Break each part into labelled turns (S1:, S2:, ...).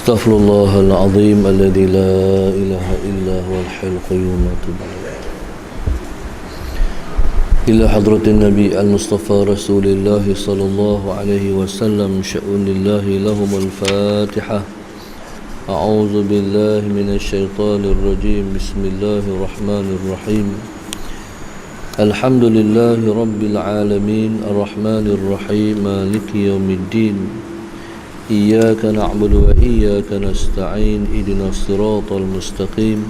S1: أستغفر الله العظيم الذي لا إله إلا هو الحي القيوم وأتوب إليه. إلى حضرة النبي المصطفى رسول الله صلى الله عليه وسلم شأن الله لهم الفاتحة. أعوذ بالله من الشيطان الرجيم. بسم الله الرحمن الرحيم. الحمد لله رب العالمين الرحمن الرحيم مالك يوم الدين. إياك نعبد وإياك نستعين. اهدنا الصراط المستقيم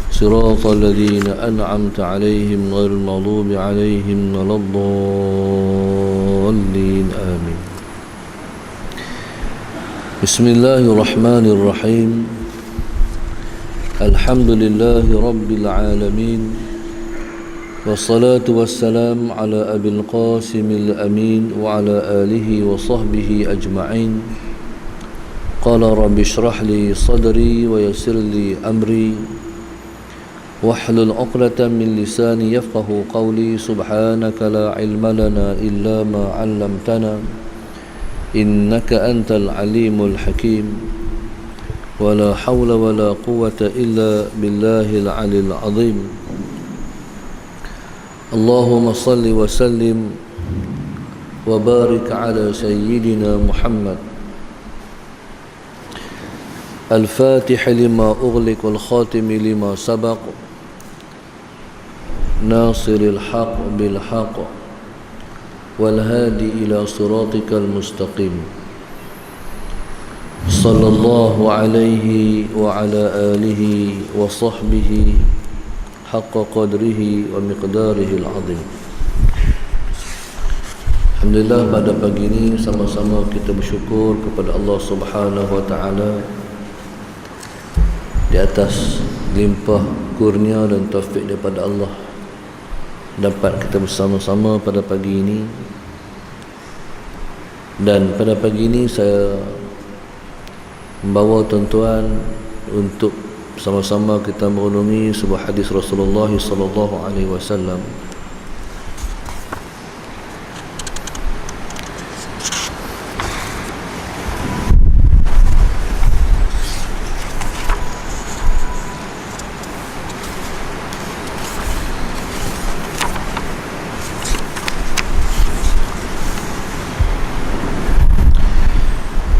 S1: صراط الذين أنعمت عليهم غير المغضوب عليهم ولا الضالين آمين. بسم الله الرحمن الرحيم. الحمد لله رب العالمين والصلاة والسلام على أبي القاسم الأمين وعلى آله وصحبه أجمعين. قال رب اشرح لي صدري ويسر لي أمري واحلل عقدة من لساني يفقه قولي. سبحانك لا علم لنا إلا ما علمتنا إنك أنت العليم الحكيم. ولا حول ولا قوة إلا بالله العلي العظيم. اللهم صل وسلم وبارك على سيدنا محمد الفاتح لما أغلق والخاتم لما سبق ناصر الحق بالحق والهادي إلى صراطك المستقيم. صلى الله عليه وعلى آله وصحبه حق قدره ومقداره العظيم. Alhamdulillah, pada pagi ini sama-sama kita bersyukur kepada Allah Subhanahu wa taala di atas limpah kurnia dan taufik daripada Allah dapat kita bersama-sama pada pagi ini. Dan pada pagi ini saya membawa tuan-tuan untuk sama-sama kita merenungi sebuah hadis Rasulullah sallallahu alaihi wasallam.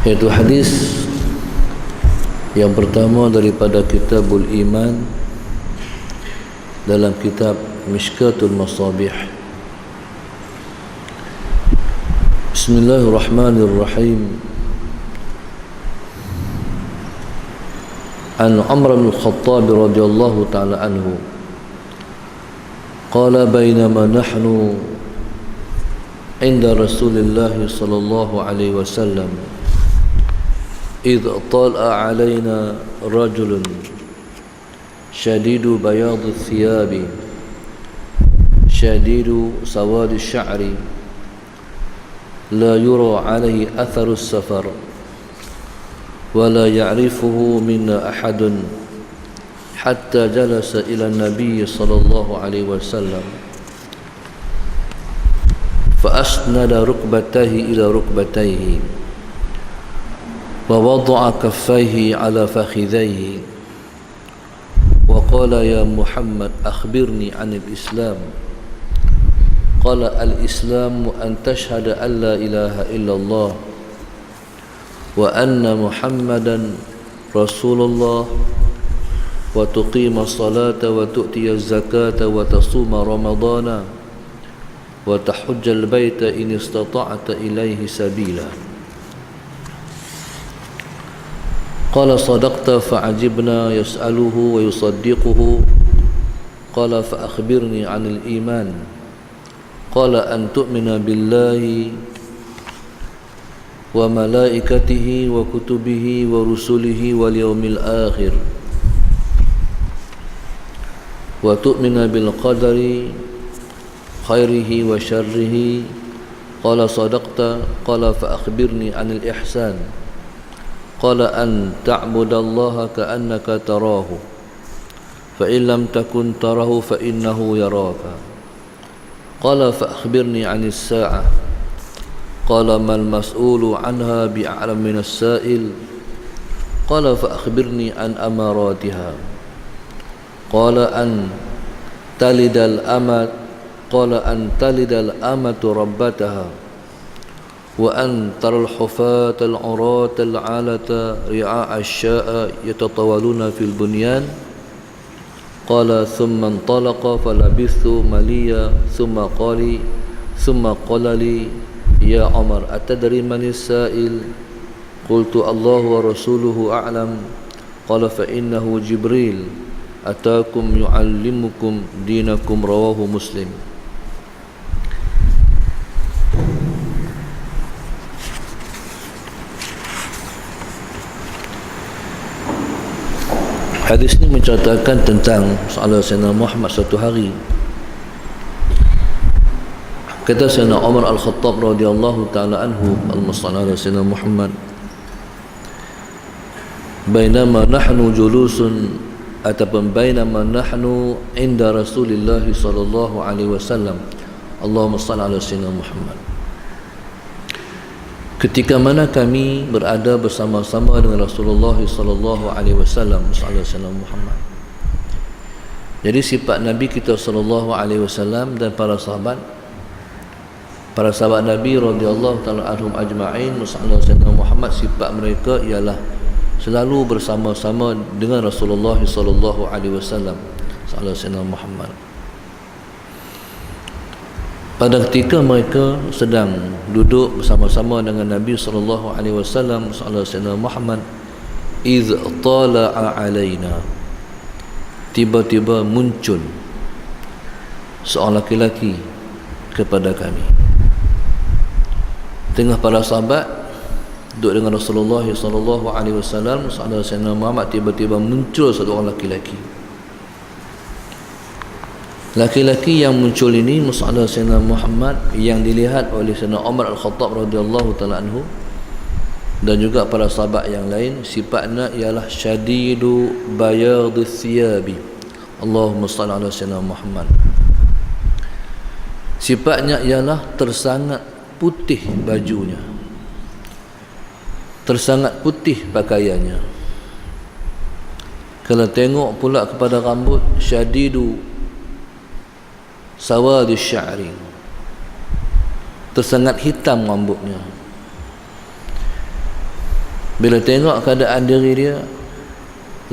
S1: Yaitu hadis yang pertama daripada Kitabul Iman dalam kitab Mishkatul Masabih. Bismillahirrahmanirrahim. An Umar bin Khattab radhiyallahu ta'ala anhu qala bainama nahnu inda Rasulillah sallallahu alaihi wasallam إذ طلع علينا رجل شديد بياض الثياب شديد سواد الشعر لا يرى عليه أثر السفر ولا يعرفه منا أحد حتى جلس إلى النبي صلى الله عليه وسلم فأسند ركبتيه إلى ركبتيه ووضع كفيه على فخذيه وقال يا محمد أخبرني عن الإسلام. قال الإسلام أن تشهد أن لا إله إلا الله وأن محمدا رسول الله وتقيم الصلاة وتؤتي الزكاة وتصوم رمضان وتحج البيت إن استطعت إليه سبيلا. قال صدقت فعجبنا يسأله ويصدقه. قال فأخبرني عن الإيمان. قال أن تؤمن بالله وملائكته وكتبه ورسله واليوم الآخر وتؤمن بالقدر خيره وشره. قال صدقت. قال فأخبرني عن الإحسان. قال أن تعبد الله كأنك تراه فإن لم تكن تراه فإنه يراك. قال فأخبرني عن الساعة. قال ما المسؤول عنها بأعلم من السائل. Qala fa akhbirni an amaratiha. Qala an talidal amat qala an talidal amatu rabbataha wa an taral hufata al urata al alata ri'a asya'a yatatawaluna fil bunyan. Qala thumma intalaqa falabithu maliya thumma qala li ya Umar atadri man as-sa'il. Qultu Allah wa rasuluhu a'lam. Qala fa innahu Jibril atakum yu'allimukum dinakum. Rawahu Muslim. Hadis ini menceritakan tentang soal Sayyidina Muhammad satu hari. Kata Sayyidina Umar Al-Khattab radhiyallahu ta'ala anhu al-Musalla ala Sayyidina Muhammad, bainama nahnu julusun ataupun bainama nahnu inda Rasulillah sallallahu alaihi wasallam, Allahumma salli ala Sayyidina Muhammad. Ketika mana kami berada bersama-sama dengan Rasulullah sallallahu alaihi wasallam, Sayyidina Muhammad. Jadi sifat Nabi kita sallallahu alaihi wasallam dan para sahabat Nabi radhiyallahu taala anhum ajma'in, Sayyidina Muhammad, sifat mereka ialah selalu bersama-sama dengan Rasulullah sallallahu alaihi wasallam, Sayyidina Muhammad. Pada ketika mereka sedang duduk bersama-sama dengan Nabi sallallahu alaihi wasallam, Sayyidina Muhammad, iz tala'a alaina, tiba-tiba muncul seorang laki-laki kepada kami. Tengah para sahabat duduk dengan Rasulullah sallallahu alaihi wasallam, Sayyidina Muhammad, tiba-tiba muncul satu orang laki-laki. Laki-laki yang muncul ini Mus'ala Sayyidina Muhammad, yang dilihat oleh Sayyidina Umar Al-Khattab radhiyallahu ta'ala anhu dan juga para sahabat yang lain, sifatnya ialah syadidu bayadis thiyabi. Allahumma salli ala Sayyidina Muhammad. Sifatnya ialah tersangat putih bajunya, tersangat putih pakaiannya. Kalau tengok pula kepada rambut, syadidu sawadi sya'ri, tersangat hitam rambutnya. Bila tengok keadaan diri dia,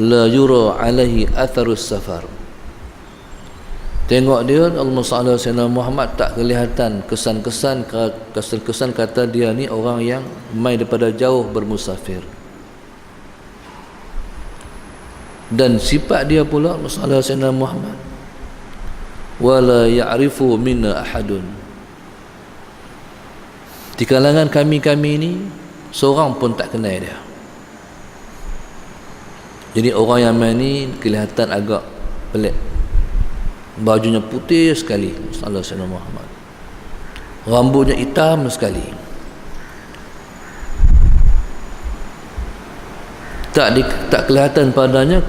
S1: la yura alaihi atharus safar, tengok dia Allahumma salli ala Sayyidina Muhammad, tak kelihatan kesan-kesan kata dia ni orang yang mai daripada jauh bermusafir. Dan sifat dia pula Allahumma salli ala Sayyidina Muhammad, wala ya'rifu minna ahadun, di kalangan kami ni seorang pun tak kenal dia. Jadi orang Yaman ni kelihatan agak pelik, bajunya putih sekali, sallallahu alaihi Muhammad, rambutnya hitam sekali, tak kelihatan padanya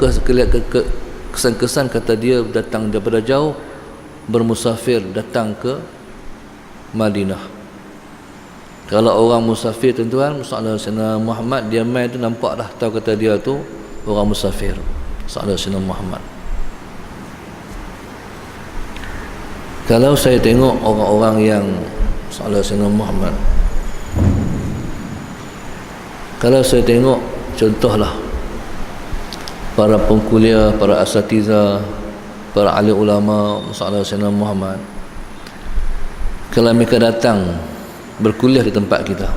S1: kesan-kesan kata dia datang daripada jauh bermusafir, datang ke Madinah. Kalau orang musafir, tuan-tuan, sallallahu alaihi Muhammad, dia mai tu nampak dah tahu kata dia tu orang musafir, sallallahu alaihi Muhammad. Kalau saya tengok orang-orang yang sallallahu alaihi Muhammad, kalau saya tengok contohlah para pengkuliah, para asatiza, para ahli ulama sallallahu alaihi Muhammad, kalau mereka datang berkuliah di tempat kita,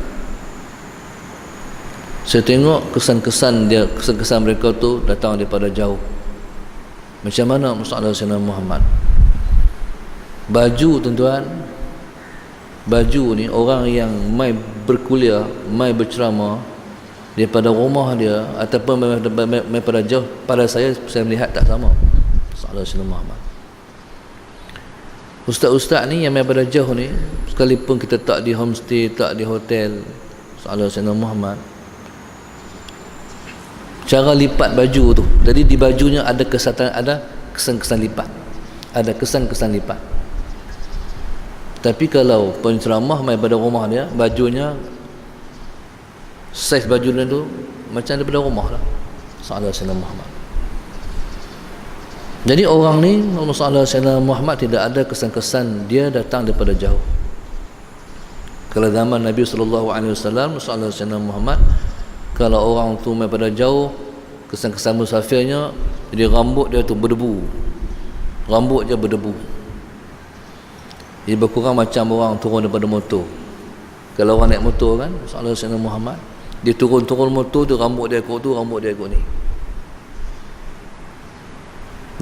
S1: saya tengok kesan-kesan mereka tu datang daripada jauh. Macam mana sallallahu alaihi Muhammad? Baju, tuan-tuan, baju ni orang yang mai berkuliah, mai berceramah daripada rumah dia ataupun mai pada jauh, pada saya melihat tak sama. Sallallahu alaihi Muhammad. Ustaz-ustaz ni yang mai pada jauh ni, sekalipun kita tak di homestay, tak di hotel, sallallahu alaihi Muhammad, cara lipat baju tu, jadi di bajunya ada kesan-kesan lipat, ada kesan-kesan lipat. Tapi kalau penceramah mai pada rumah dia, bajunya, saiz baju dia tu macam daripada rumah lah, sallallahu alaihi Muhammad. Jadi orang ni sallallahu alaihi Muhammad tidak ada kesan-kesan dia datang daripada jauh. Kalau zaman Nabi sallallahu alaihi wasallam sallallahu alaihi Muhammad, kalau orang tu daripada jauh, kesan-kesan musafirnya, jadi rambut dia tu berdebu. Rambut dia berdebu. Dia berkurang macam orang turun daripada motor. Kalau orang naik motor kan, sallallahu alaihi Muhammad, dia turun motor tu, rambut dia ikut tu, rambut dia ikut ni.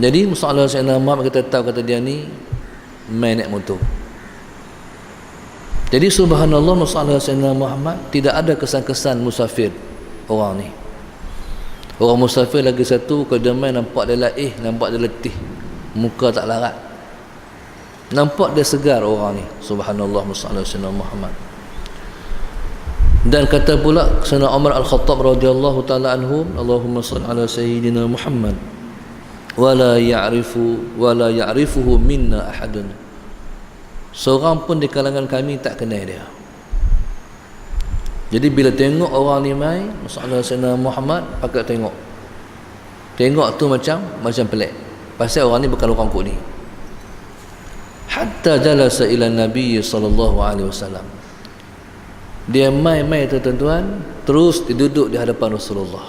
S1: Jadi sallallahu alaihi Muhammad kita tahu kata dia ni main naik motor. Jadi subhanallah, sallallahu alaihi Muhammad tidak ada kesan-kesan musafir orang ni. Orang musafir lagi satu, kalau dia main nampak dia laih, nampak dia letih, muka tak larat, nampak dia segar orang ni. Subhanallah, sallallahu alaihi Muhammad. Dan kata pula Sayyidina Umar Al-Khattab radhiyallahu taala anhu, Allahumma shalli ala sayyidina Muhammad wala ya'rifuhu minna ahadun. Seorang pun di kalangan kami tak kenal dia. Jadi bila tengok orang ni mai sallallahu alaihi Muhammad, pakat tengok tu macam pelik, pasal orang ni bukan orang kok ni. Hatta jalasa ila Nabi sallallahu alaihi wasallam, dia mai tu tuan-tuan, terus dia duduk di hadapan Rasulullah,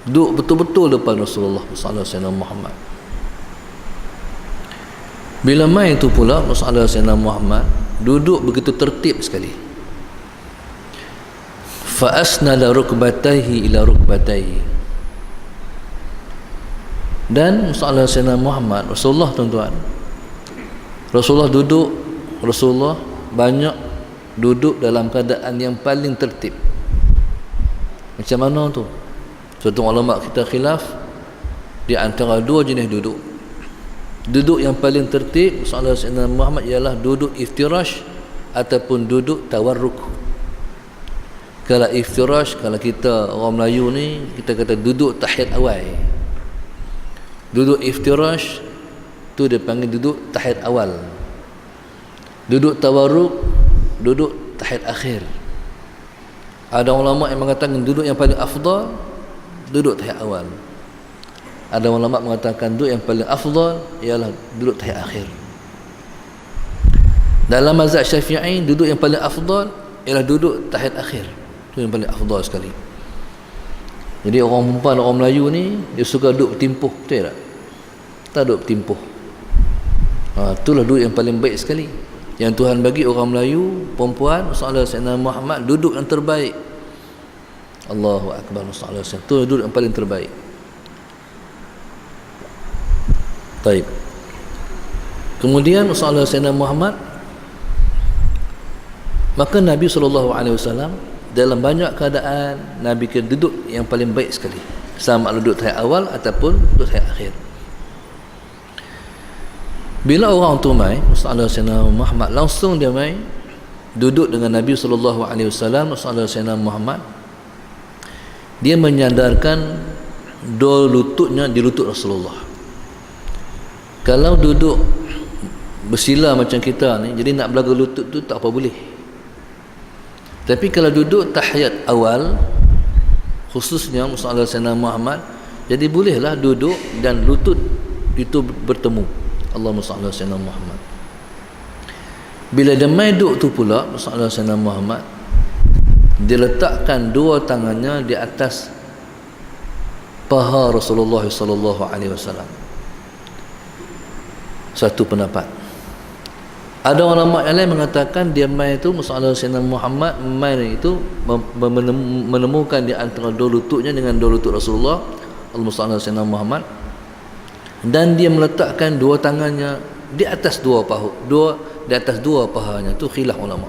S1: duduk betul-betul depan Rasulullah sallallahu alaihi Muhammad. Bila mai tu pula sallallahu alaihi Muhammad duduk begitu tertib sekali. Fa asnada rukbatayhi ila rukbatayhi. Dan sallallahu alaihi Muhammad, Rasulullah tuan-tuan, Rasulullah duduk, Rasulullah banyak duduk dalam keadaan yang paling tertib. Macam mana tu? Suatu ulama kita khilaf di antara dua jenis duduk. Duduk yang paling tertib sallallahu alaihi Muhammad ialah duduk iftirash ataupun duduk tawarruk. Kalau iftirash, kalau kita orang Melayu ni kita kata duduk tahiyat awal. Duduk iftirash tu dia panggil duduk tahiyat awal. Duduk tawarruk, duduk tahiyat akhir. Ada ulama yang mengatakan duduk yang paling afdal duduk tahiyat awal. Ada ulama mengatakan duduk yang paling afdal ialah duduk tahiyat akhir. Dalam mazhab Syafi'i, duduk yang paling afdal ialah duduk tahiyat akhir. Itu yang paling afdal sekali. Jadi orang perempuan, orang Melayu ni dia suka duduk bertimpuh, betul tak? Tak duduk bertimpuh. Itulah duduk yang paling baik sekali. Yang Tuhan bagi orang Melayu, perempuan sallallahu alaihi Muhammad duduk yang terbaik. Allahu akbar, sallallahu alaihi wasallam. Itu duduk yang paling terbaik. Baik. Kemudian sallallahu alaihi Muhammad, maka Nabi sallallahu alaihi wasallam dalam banyak keadaan Nabi ke duduk yang paling baik sekali, sama duduk tahiyat awal ataupun duduk tahiyat akhir. Bila orang tu mai sallallahu alaihi Muhammad, langsung dia mai duduk dengan Nabi sallallahu alaihi wasallam sallallahu alaihi Muhammad. Dia menyandarkan dua lututnya di lutut Rasulullah. Kalau duduk bersila macam kita ni, jadi nak belaga lutut tu tak apa boleh. Tapi kalau duduk tahiyat awal, khususnya sallallahu alaihi Muhammad, jadi bolehlah duduk dan lutut itu bertemu. Allahumma salli ala sayyidina Muhammad. Bila dia mai duduk tu pula sallallahu alaihi wasallam Muhammad, dia letakkan dua tangannya di atas paha Rasulullah sallallahu alaihi wasallam. Satu pendapat. Ada ulama yang lain mengatakan dia mai itu sallallahu alaihi wasallam Muhammad mai itu menemukan di antara dua lututnya dengan dua lutut Rasulullah Allahumma salli ala sayyidina Muhammad, dan dia meletakkan dua tangannya di atas dua pahanya. Tu khilaf ulama.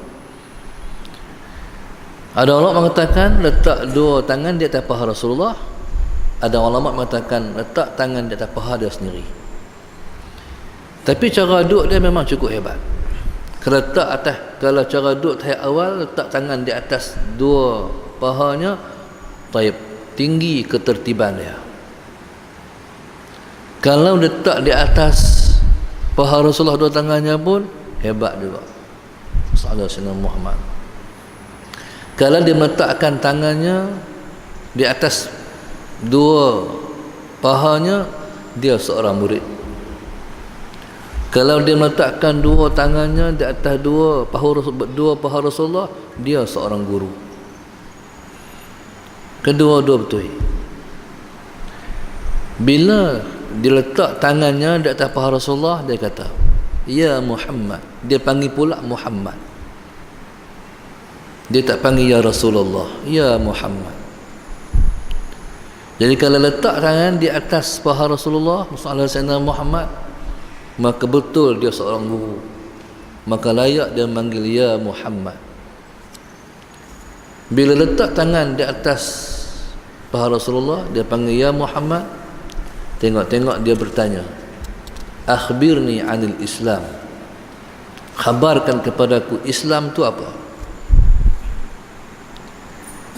S1: Ada ulama mengatakan letak dua tangan di atas paha Rasulullah. Ada ulama mengatakan letak tangan di atas paha dia sendiri. Tapi cara duduk dia memang cukup hebat. Kalau cara duduk tahiyat awal, letak tangan di atas dua pahanya, taib, tinggi ketertiban dia. Kalau letak di atas paha Rasulullah dua tangannya pun hebat juga. Sallallahu alaihi Muhammad. Kalau dia meletakkan tangannya Di atas dua pahanya dia seorang murid. Kalau dia meletakkan dua tangannya di atas dua paha Rasulullah, dia seorang guru. Kedua-dua betul. Bila dia letak tangannya di atas paha Rasulullah, dia kata, "Ya Muhammad." Dia panggil pula Muhammad. Dia tak panggil ya Rasulullah, ya Muhammad. Jadi kalau letak tangan di atas paha Rasulullah sallallahu alaihi wasallam Muhammad, maka betul dia seorang guru. Maka layak dia manggil ya Muhammad. Bila letak tangan di atas paha Rasulullah, dia panggil ya Muhammad. Tengok-tengok dia bertanya, "Akhbirni 'anil Islam." Khabarkan kepadaku Islam tu apa?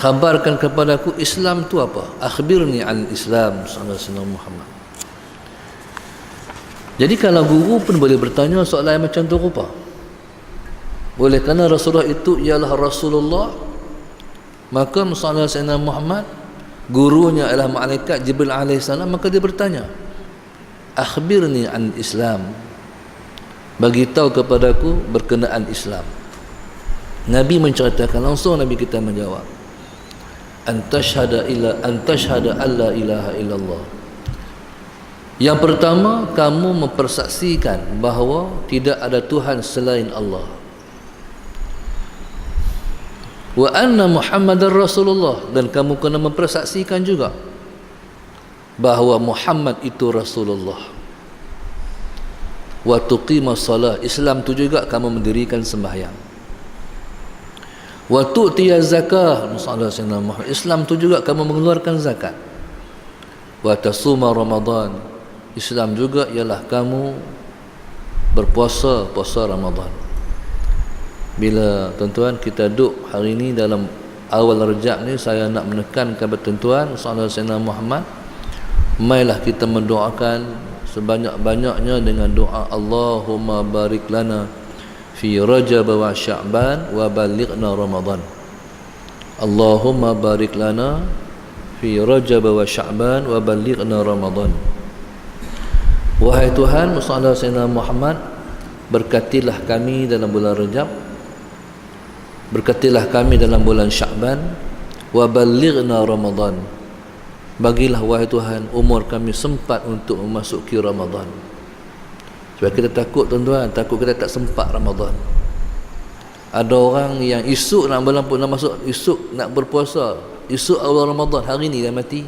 S1: Khabarkan kepadaku Islam tu apa? Akhbirni 'anil Islam sallallahu alaihi wasallam Muhammad. Jadi kalau guru pun boleh bertanya soalan macam tu rupa. Boleh, kerana Rasulullah itu ialah Rasulullah, maka sallallahu alaihi wasallam Muhammad gurunya adalah malaikat Jibril alaihi salam, maka dia bertanya, "Akhbirni 'an Islam." Bagi tahu kepadaku berkenaan Islam. Nabi menceritakan langsung, Nabi kita menjawab, "Antashhada alla ilaha illallah." Yang pertama, kamu mempersaksikan bahawa tidak ada Tuhan selain Allah. Wa anna Muhammadar Rasulullah, dan kamu kena mempersaksikan juga bahawa Muhammad itu Rasulullah. Wa tuqimas salah, Islam tu juga kamu mendirikan sembahyang. Wa tu'tiyaz zakah, Islam tu juga kamu mengeluarkan zakat. Wa tasuma Ramadan, Islam juga ialah kamu berpuasa Ramadan. Bila tuan-tuan kita duduk hari ini dalam awal Rejab ni, saya nak menekan kepada tuan-tuan sallallahu alaihi wasallam Muhammad, mailah kita mendoakan sebanyak-banyaknya dengan doa, Allahumma barik lana fi Rajab wa Sya'ban wa balighna Ramadan. Allahumma barik lana fi Rajab wa Sya'ban wa balighna Ramadan. Wahai Tuhan sallallahu alaihi wasallam Muhammad, berkatilah kami dalam bulan Rajab, berkatilah kami dalam bulan Sya'ban, wa balighna Ramadan. Bagilah wahai Tuhan umur kami sempat untuk memasuki Ramadan. Sebab kita takut tuan-tuan, takut kita tak sempat Ramadan. Ada orang yang esok nak masuk, esok nak berpuasa, esok awal Ramadan, hari ni dah mati.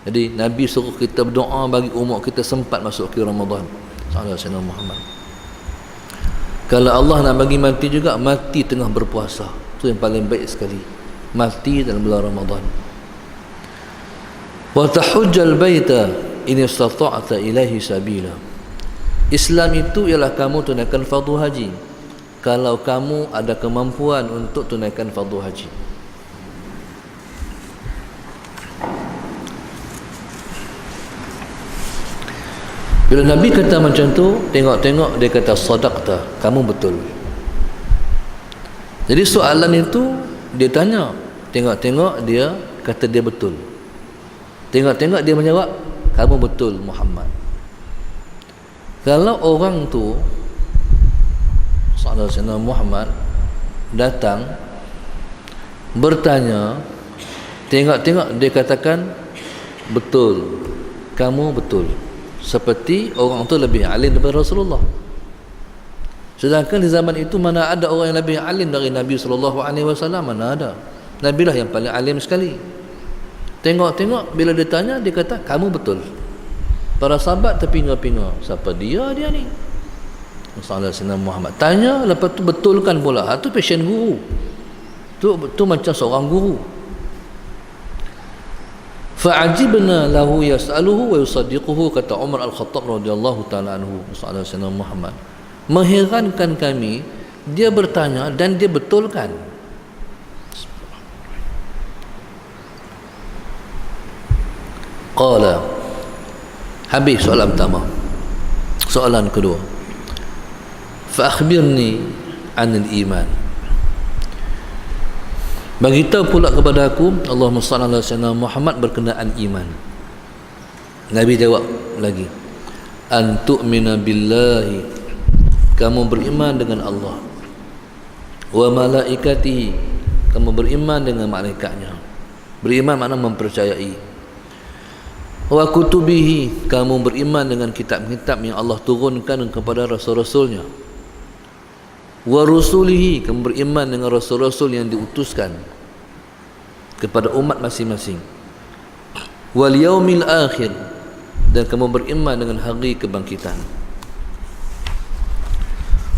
S1: Jadi Nabi suruh kita berdoa bagi umur kita sempat masuk ke Ramadan sallallahu alaihi wasallam Muhammad. Kalau Allah nak bagi mati juga, mati tengah berpuasa, itu yang paling baik sekali, mati dalam bulan Ramadan. Wa tahujjal baita in istata'ta ilaihi sabila. Islam itu ialah kamu tunaikan fardu haji kalau kamu ada kemampuan untuk tunaikan fardu haji. Bila Nabi kata macam tu, tengok-tengok dia kata sadaqta, kamu betul. Jadi soalan itu dia tanya, tengok-tengok dia kata dia betul. Tengok-tengok dia menjawab, kamu betul Muhammad. Kalau orang tu sallallahu alaihi wasallam Muhammad datang bertanya, tengok-tengok dia katakan betul, kamu betul, seperti orang tu lebih alim daripada Rasulullah. Sedangkan di zaman itu mana ada orang yang lebih alim dari Nabi sallallahu alaihi wasallam, mana ada. Nabi lah yang paling alim sekali. Tengok-tengok bila dia tanya, dia kata kamu betul. Para sahabat terpinga-pinga, siapa dia ni? Sallallahu alaihi wasallam Muhammad tanya, lepas tu betulkan pula. Itu passion guru. Tu macam seorang guru. Fa'ajibna lahu yas'aluhu wa yusaddiquhu, kata Umar Al-Khattab radhiyallahu taala anhu sallallahu alaihi wasallam Muhammad. Mengherankan kami, dia bertanya dan dia betulkan. Qala, habis soalan pertama. Soalan kedua, fa akhbirni 'anil iman. Beritahu pula kepada aku, Allahumma salli ala sayyidina Muhammad, berkenaan iman. Nabi jawab lagi, an tu'mina billahi, kamu beriman dengan Allah, wa malaikatihi, kamu beriman dengan malaikatnya. Beriman makna mempercayai. Wa kutubihi, kamu beriman dengan kitab-kitab yang Allah turunkan kepada rasul-rasulnya. Wa rusulihi, kamu beriman dengan rasul-rasul yang diutuskan kepada umat masing-masing. Wal yaumil akhir, dan kamu beriman dengan hari kebangkitan.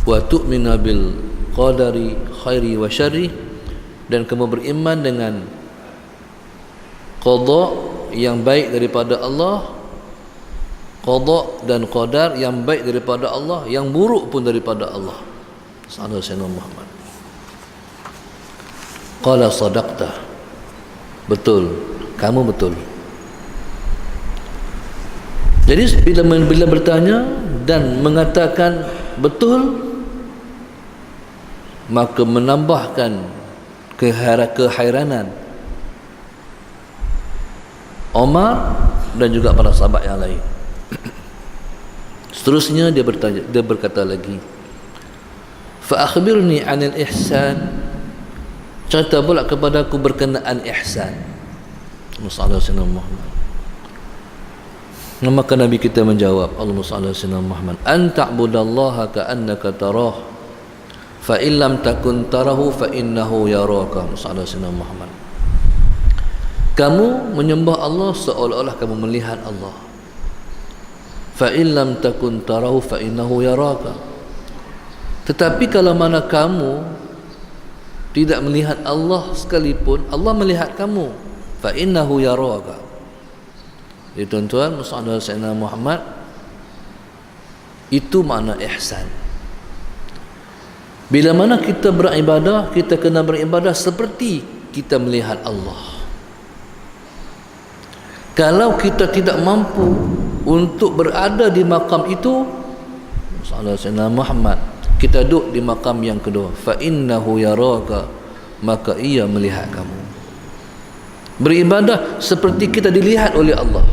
S1: Wa tu'mina bil qadari khairi wa syarri, dan kamu beriman dengan qada yang baik daripada Allah, qada dan qadar yang baik daripada Allah, yang buruk pun daripada Allah. Sallallahu alaihi Muhammad. Qala sadaqta, betul, kamu betul. Jadi bila bertanya dan mengatakan betul, maka menambahkan kehairanan Omar dan juga para sahabat yang lain. Seterusnya dia berkata lagi, fa akhbirni 'anil ihsan, cerita pula kepadaku berkenaan ihsan. Sallallahu alaihi Muhammad. Maka Nabi kita menjawab, Allahumma salli ala sayyidina Muhammad, an ta'budallaha ka'annaka tarah, fa in lam takun tarahu fa innahu yaraka. Sallallahu alaihi wasallam Muhammad. Kamu menyembah Allah seolah-olah kamu melihat Allah. Fa in lam takun tarahu fa innahu yaraka. Tetapi kalau mana kamu tidak melihat Allah sekalipun, Allah melihat kamu. Fa innahu yaraka. Jadi tuan-tuan, sallallahu alaihi wasallam Muhammad, itu makna ihsan. Bila mana kita beribadah, kita kena beribadah seperti kita melihat Allah. Kalau kita tidak mampu untuk berada di makam itu, sallallahu alaihi wasallam Muhammad, kita duduk di makam yang kedua, fa innahu yaraka, maka ia melihat kamu. Beribadah seperti kita dilihat oleh Allah,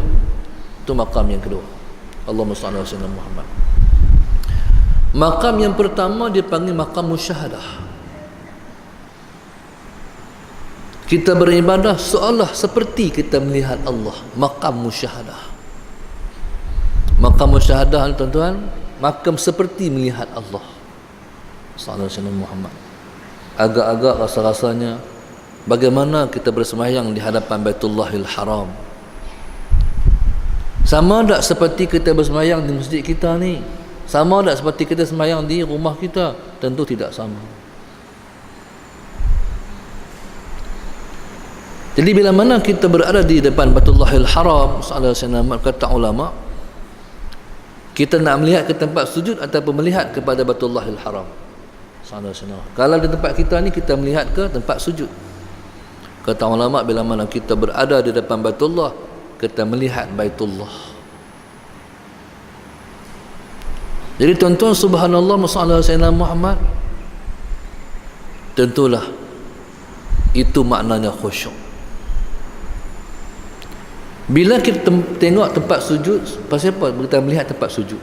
S1: itu makam yang kedua. Allahumma shalli ala sayyidina Muhammad. Makam yang pertama dipanggil makam musyahadah. Kita beribadah seolah seperti kita melihat Allah, makam musyahadah. Makam musyahadah, tuan-tuan, makam seperti melihat Allah. Sallallahu alaihi wasallam Muhammad. Agak-agak rasa-rasanya bagaimana kita bersembahyang di hadapan Baitullahil Haram. Sama tak seperti kita bersembahyang di masjid kita ni? Sama tak seperti kita sembahyang di rumah kita? Tentu tidak sama. Jadi bila mana kita berada di depan Baitullahil Haram, sallallahu alaihi wasallam, kata ulama, kita nak melihat ke tempat sujud ataupun melihat kepada Baitullahil Haram, sallallahu alaihi wasallam. Kalau di tempat kita ni kita melihat ke tempat sujud. Kata ulama, bila mana kita berada di depan Baitullah, kita melihat Baitullah. Jadi tuan-tuan, subhanallah, sallallahu alaihi wasallam Muhammad, tentulah itu maknanya khusyuk. Bila kita tengok tempat sujud, pasal apa kita melihat tempat sujud?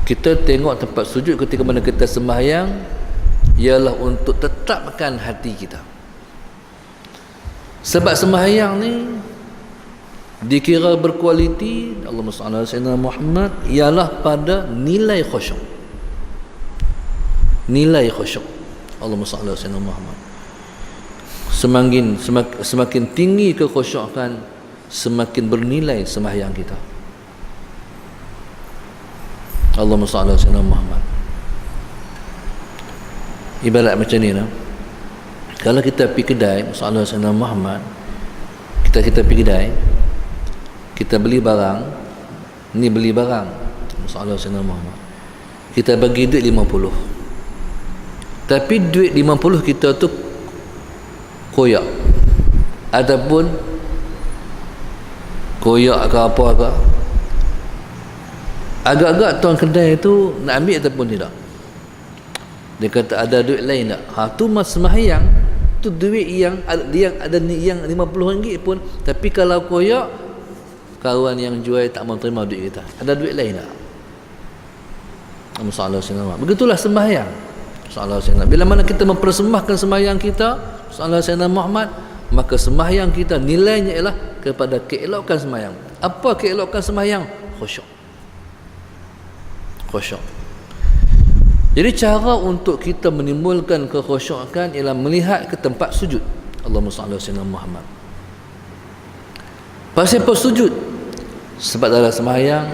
S1: Kita tengok tempat sujud ketika mana kita sembahyang ialah untuk tetapkan hati kita. Sebab sembahyang ni dikira berkualiti, Allahumma salli ala sayyidina Muhammad, ialah pada nilai khusyuk. Nilai khusyuk. Allahumma salli ala sayyidina Muhammad. Semakin tinggi kekhusyukan, semakin bernilai sembahyang kita. Allahumma salli ala sayyidina Muhammad. Ibarat macam ni lah. Kalau kita pergi kedai, sallallahu alaihi wasallam Muhammad, kita pergi kedai, kita beli barang, ni beli barang, sallallahu alaihi wasallam Muhammad, kita bagi duit 50. Tapi duit 50 kita tu koyak, ataupun koyak ke apa ke, agak-agak tuan kedai tu nak ambil ataupun tidak. Dia kata ada duit lain tak? Tu mas sembahyang, Itu duit yang ada yang RM50 pun, tapi kalau koyak, kawan yang jual tak mau terima duit kita. Ada duit lain tak? Masalah Sayyidina. Begitulah sembahyang. Masalah Sayyidina. Bila mana kita mempersembahkan sembahyang kita, masalah Sayyidina Muhammad, maka sembahyang kita nilainya ialah kepada keelokan sembahyang. Apa keelokan sembahyang? Khusyuk. Khusyuk. Jadi cara untuk kita menimbulkan kekhusyukan ialah melihat ke tempat sujud. Allahumma salli ala sayyidina Muhammad. Pasal apa sujud? Sebab dalam sembahyang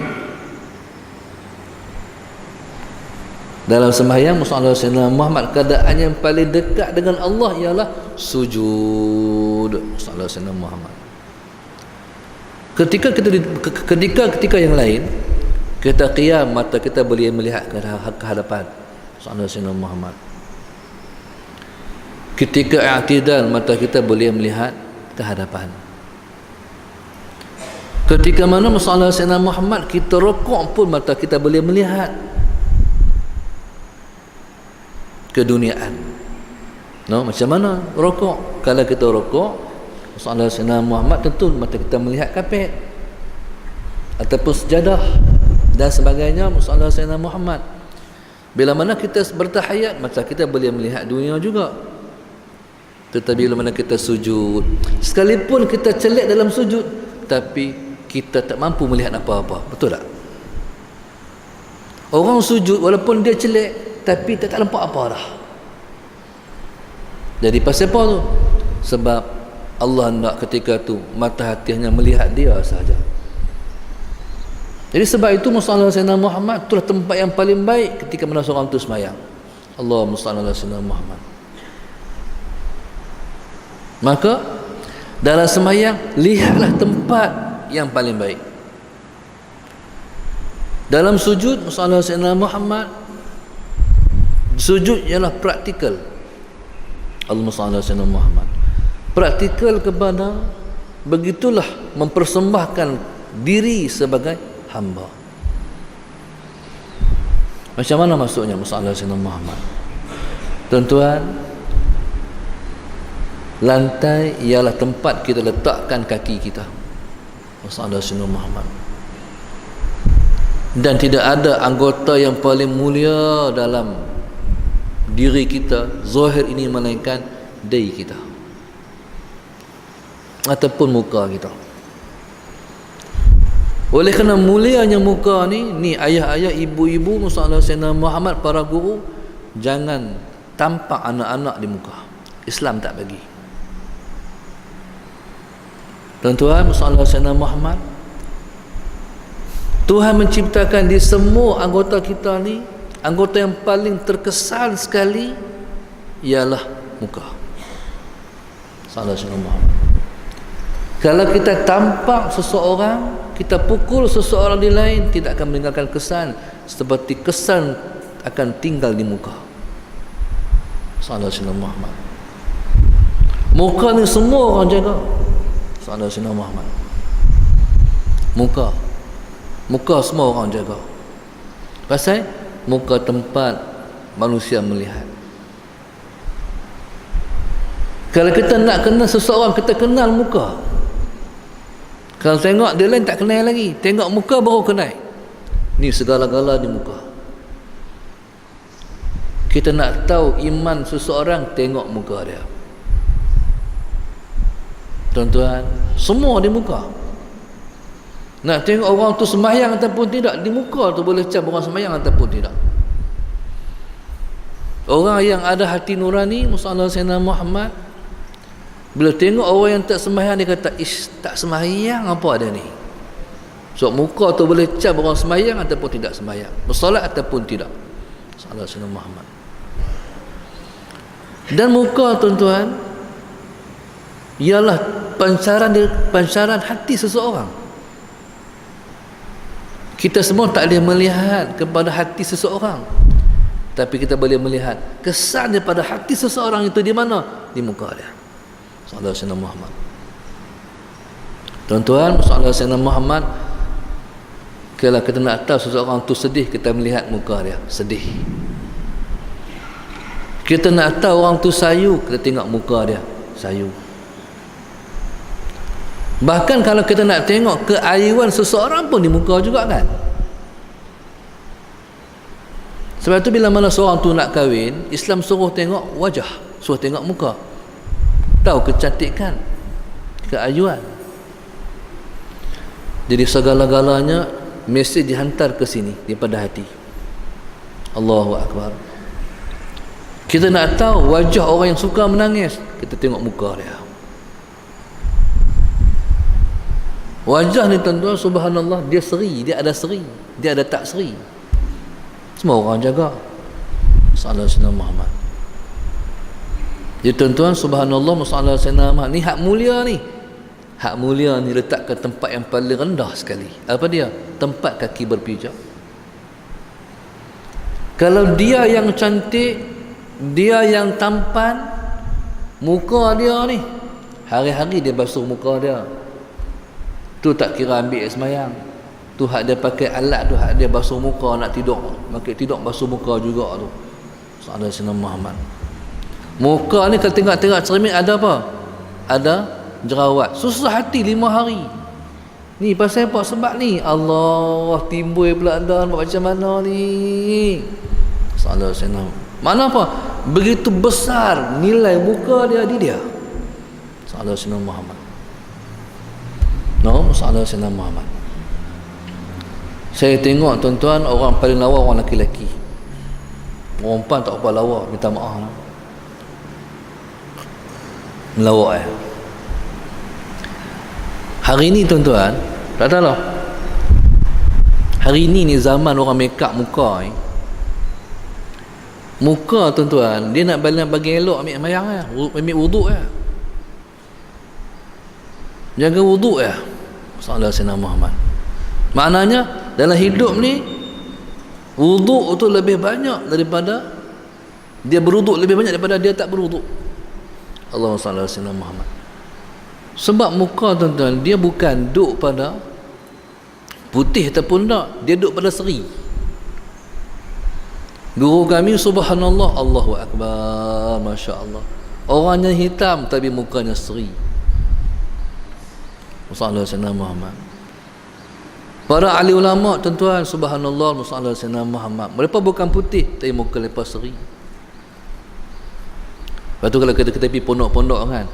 S1: Muhammad Sayyidina Muhammad, keadaan yang paling dekat dengan Allah ialah sujud. Sayyidina Muhammad. Ketika yang lain kita qiyam, mata kita boleh melihat ke hadapan Sayyidina Muhammad. Ketika i'tidal, mata kita boleh melihat ke hadapan. Ketika mana masalah Sayyidina Muhammad, kita rokok pun mata kita boleh melihat keduniaan. No, macam mana rokok? Kalau kita rokok, masalah Sayyidina Muhammad, tentu mata kita melihat kapet ataupun sejadah dan sebagainya, masalah Sayyidina Muhammad. Bila mana kita bertahiyat, mata kita boleh melihat dunia juga. Tetapi bila mana kita sujud, sekalipun kita celik dalam sujud, tapi kita tak mampu melihat apa-apa. Betul tak? Orang sujud walaupun dia celik, tapi tak nampak apa dah. Jadi pasal apa tu? Sebab Allah nak ketika tu mata hatinya melihat dia sahaja. Jadi sebab itu masalah Sayyidina Muhammad itulah tempat yang paling baik ketika mana seorang tu sembahyang. Allahumma shalli ala Sayyidina Muhammad. Maka dalam sembahyang, lihatlah tempat yang paling baik. Dalam sujud masalah Sayyidina Muhammad, sujud ialah praktikal. Allahumma shalli ala Sayyidina Muhammad. Praktikal kepada begitulah mempersembahkan diri sebagai hamba. Macam mana maksudnya masalah Sayyidina Muhammad? Tuan-tuan, lantai ialah tempat kita letakkan kaki kita. Masalah Sayyidina Muhammad. Dan tidak ada anggota yang paling mulia dalam diri kita, zahir ini, melainkan dahi kita ataupun muka kita. Oleh kerana mulianya muka ni ayah-ayah, ibu-ibu masalah Sayyidina Muhammad, para guru, jangan tampak anak-anak di muka. Islam tak bagi. Tuan-tuan, masalah Sayyidina Muhammad, Tuhan menciptakan di semua anggota kita ni, anggota yang paling terkesan sekali ialah muka. Salah Sayyidina Muhammad. Kalau kita tampak seseorang, kita pukul seseorang di lain, tidak akan meninggalkan kesan seperti kesan akan tinggal di muka. Salah Sayyidina Muhammad. Muka ni semua orang jaga. Salah Sayyidina Muhammad. Muka semua orang jaga. Pasal muka tempat manusia melihat. Kalau kita nak kenal seseorang, kita kenal muka. Kalau tengok dia lain tak kenal lagi, tengok muka baru kenal. Ni segala-gala di muka. Kita nak tahu iman seseorang, tengok muka dia. Tuan-tuan, semua di muka. Nak tengok orang tu sembahyang ataupun tidak, di muka tu boleh cap orang sembahyang ataupun tidak. Orang yang ada hati nurani, masalah Sayyidina Muhammad, bila tengok orang yang tak sembahyang, dia kata, ish, tak sembahyang apa ada ni. So muka tu boleh cap orang sembahyang ataupun tidak sembahyang, bersolat ataupun tidak. Salah Sayyidina Muhammad. Dan muka, tuan-tuan, ialah pancaran hati seseorang. Kita semua tak boleh melihat kepada hati seseorang, tapi kita boleh melihat kesan daripada hati seseorang itu di mana? Di muka dia. Salah Sayyidina Muhammad. Tuan-tuan, salah Sayyidina Muhammad, kalau kita nak tahu seseorang tu sedih, kita melihat muka dia sedih. Kita nak tahu orang tu sayu, kita tengok muka dia sayu. Bahkan kalau kita nak tengok keayuan seseorang pun di muka juga kan. Sebab tu bila mana seorang tu nak kahwin, Islam suruh tengok wajah, suruh tengok muka, tahu kecantikan, keayuan. Jadi segala-galanya mesej dihantar ke sini daripada hati. Allahu Akbar. Kita nak tahu wajah orang yang suka menangis, kita tengok muka dia. Wajah ni tuan-tuan, subhanallah, dia seri, dia ada seri, dia ada tak seri. Semua orang jaga. Sallallahu alaihi Muhammad. Jadi tuan-tuan, subhanallah, sallallahu alaihi Muhammad ni hak mulia ni. Hak mulia ni letak ke tempat yang paling rendah sekali. Apa dia? Tempat kaki berpijak. Kalau dia yang cantik, dia yang tampan, muka dia ni hari-hari dia basuh muka dia, tu tak kira ambil semayang. Tu hak dia pakai alat tu, hak dia basuh muka nak tidur, pakai tidur basuh muka juga tu. Sallallahu alaihi Muhammad. Muka ni kalau tengok-tengok cermin ada apa? Ada jerawat. Susah hati 5 hari. Ni pasal apa? Sebab ni Allah timbul pula anda macam mana ni. Sallallahu alaihi wasallam. Mana apa? Begitu besar nilai muka dia di dia. Sallallahu alaihi wasallam Muhammad. No, sallallahu alaihi wasallam Muhammad. Saya tengok tuan-tuan, orang paling lawa orang lelaki-lelaki. Orang perempuan tak apa lawa, minta maaf lah. Melawak ya. Hari ni tuan-tuan, tak tahu lah. Hari ni zaman orang make up muka ni. Muka tuan-tuan, dia nak bagi elok ambil semayang ya, ambil wuduk ya. Jaga wuduk ya. Sallallahu alaihi Muhammad. Maknanya dalam hidup ni wuduk tu lebih banyak daripada dia berwuduk, lebih banyak daripada dia tak berwuduk. Allahumma salli ala sayyidina Muhammad. Sebab muka tuan-tuan, dia bukan duduk pada putih ataupun tak, dia duduk pada seri. Guru kami subhanallah, Allahu Akbar, Masya Allah, orangnya hitam tapi mukanya seri. Sallallahu alaihi wasallam Muhammad. Para ahli ulama tuan-tuan, subhanallah, sallallahu alaihi wasallam Muhammad, mereka bukan putih tapi muka mereka seri. Lepas tu kalau kita pergi pondok-pondok kan,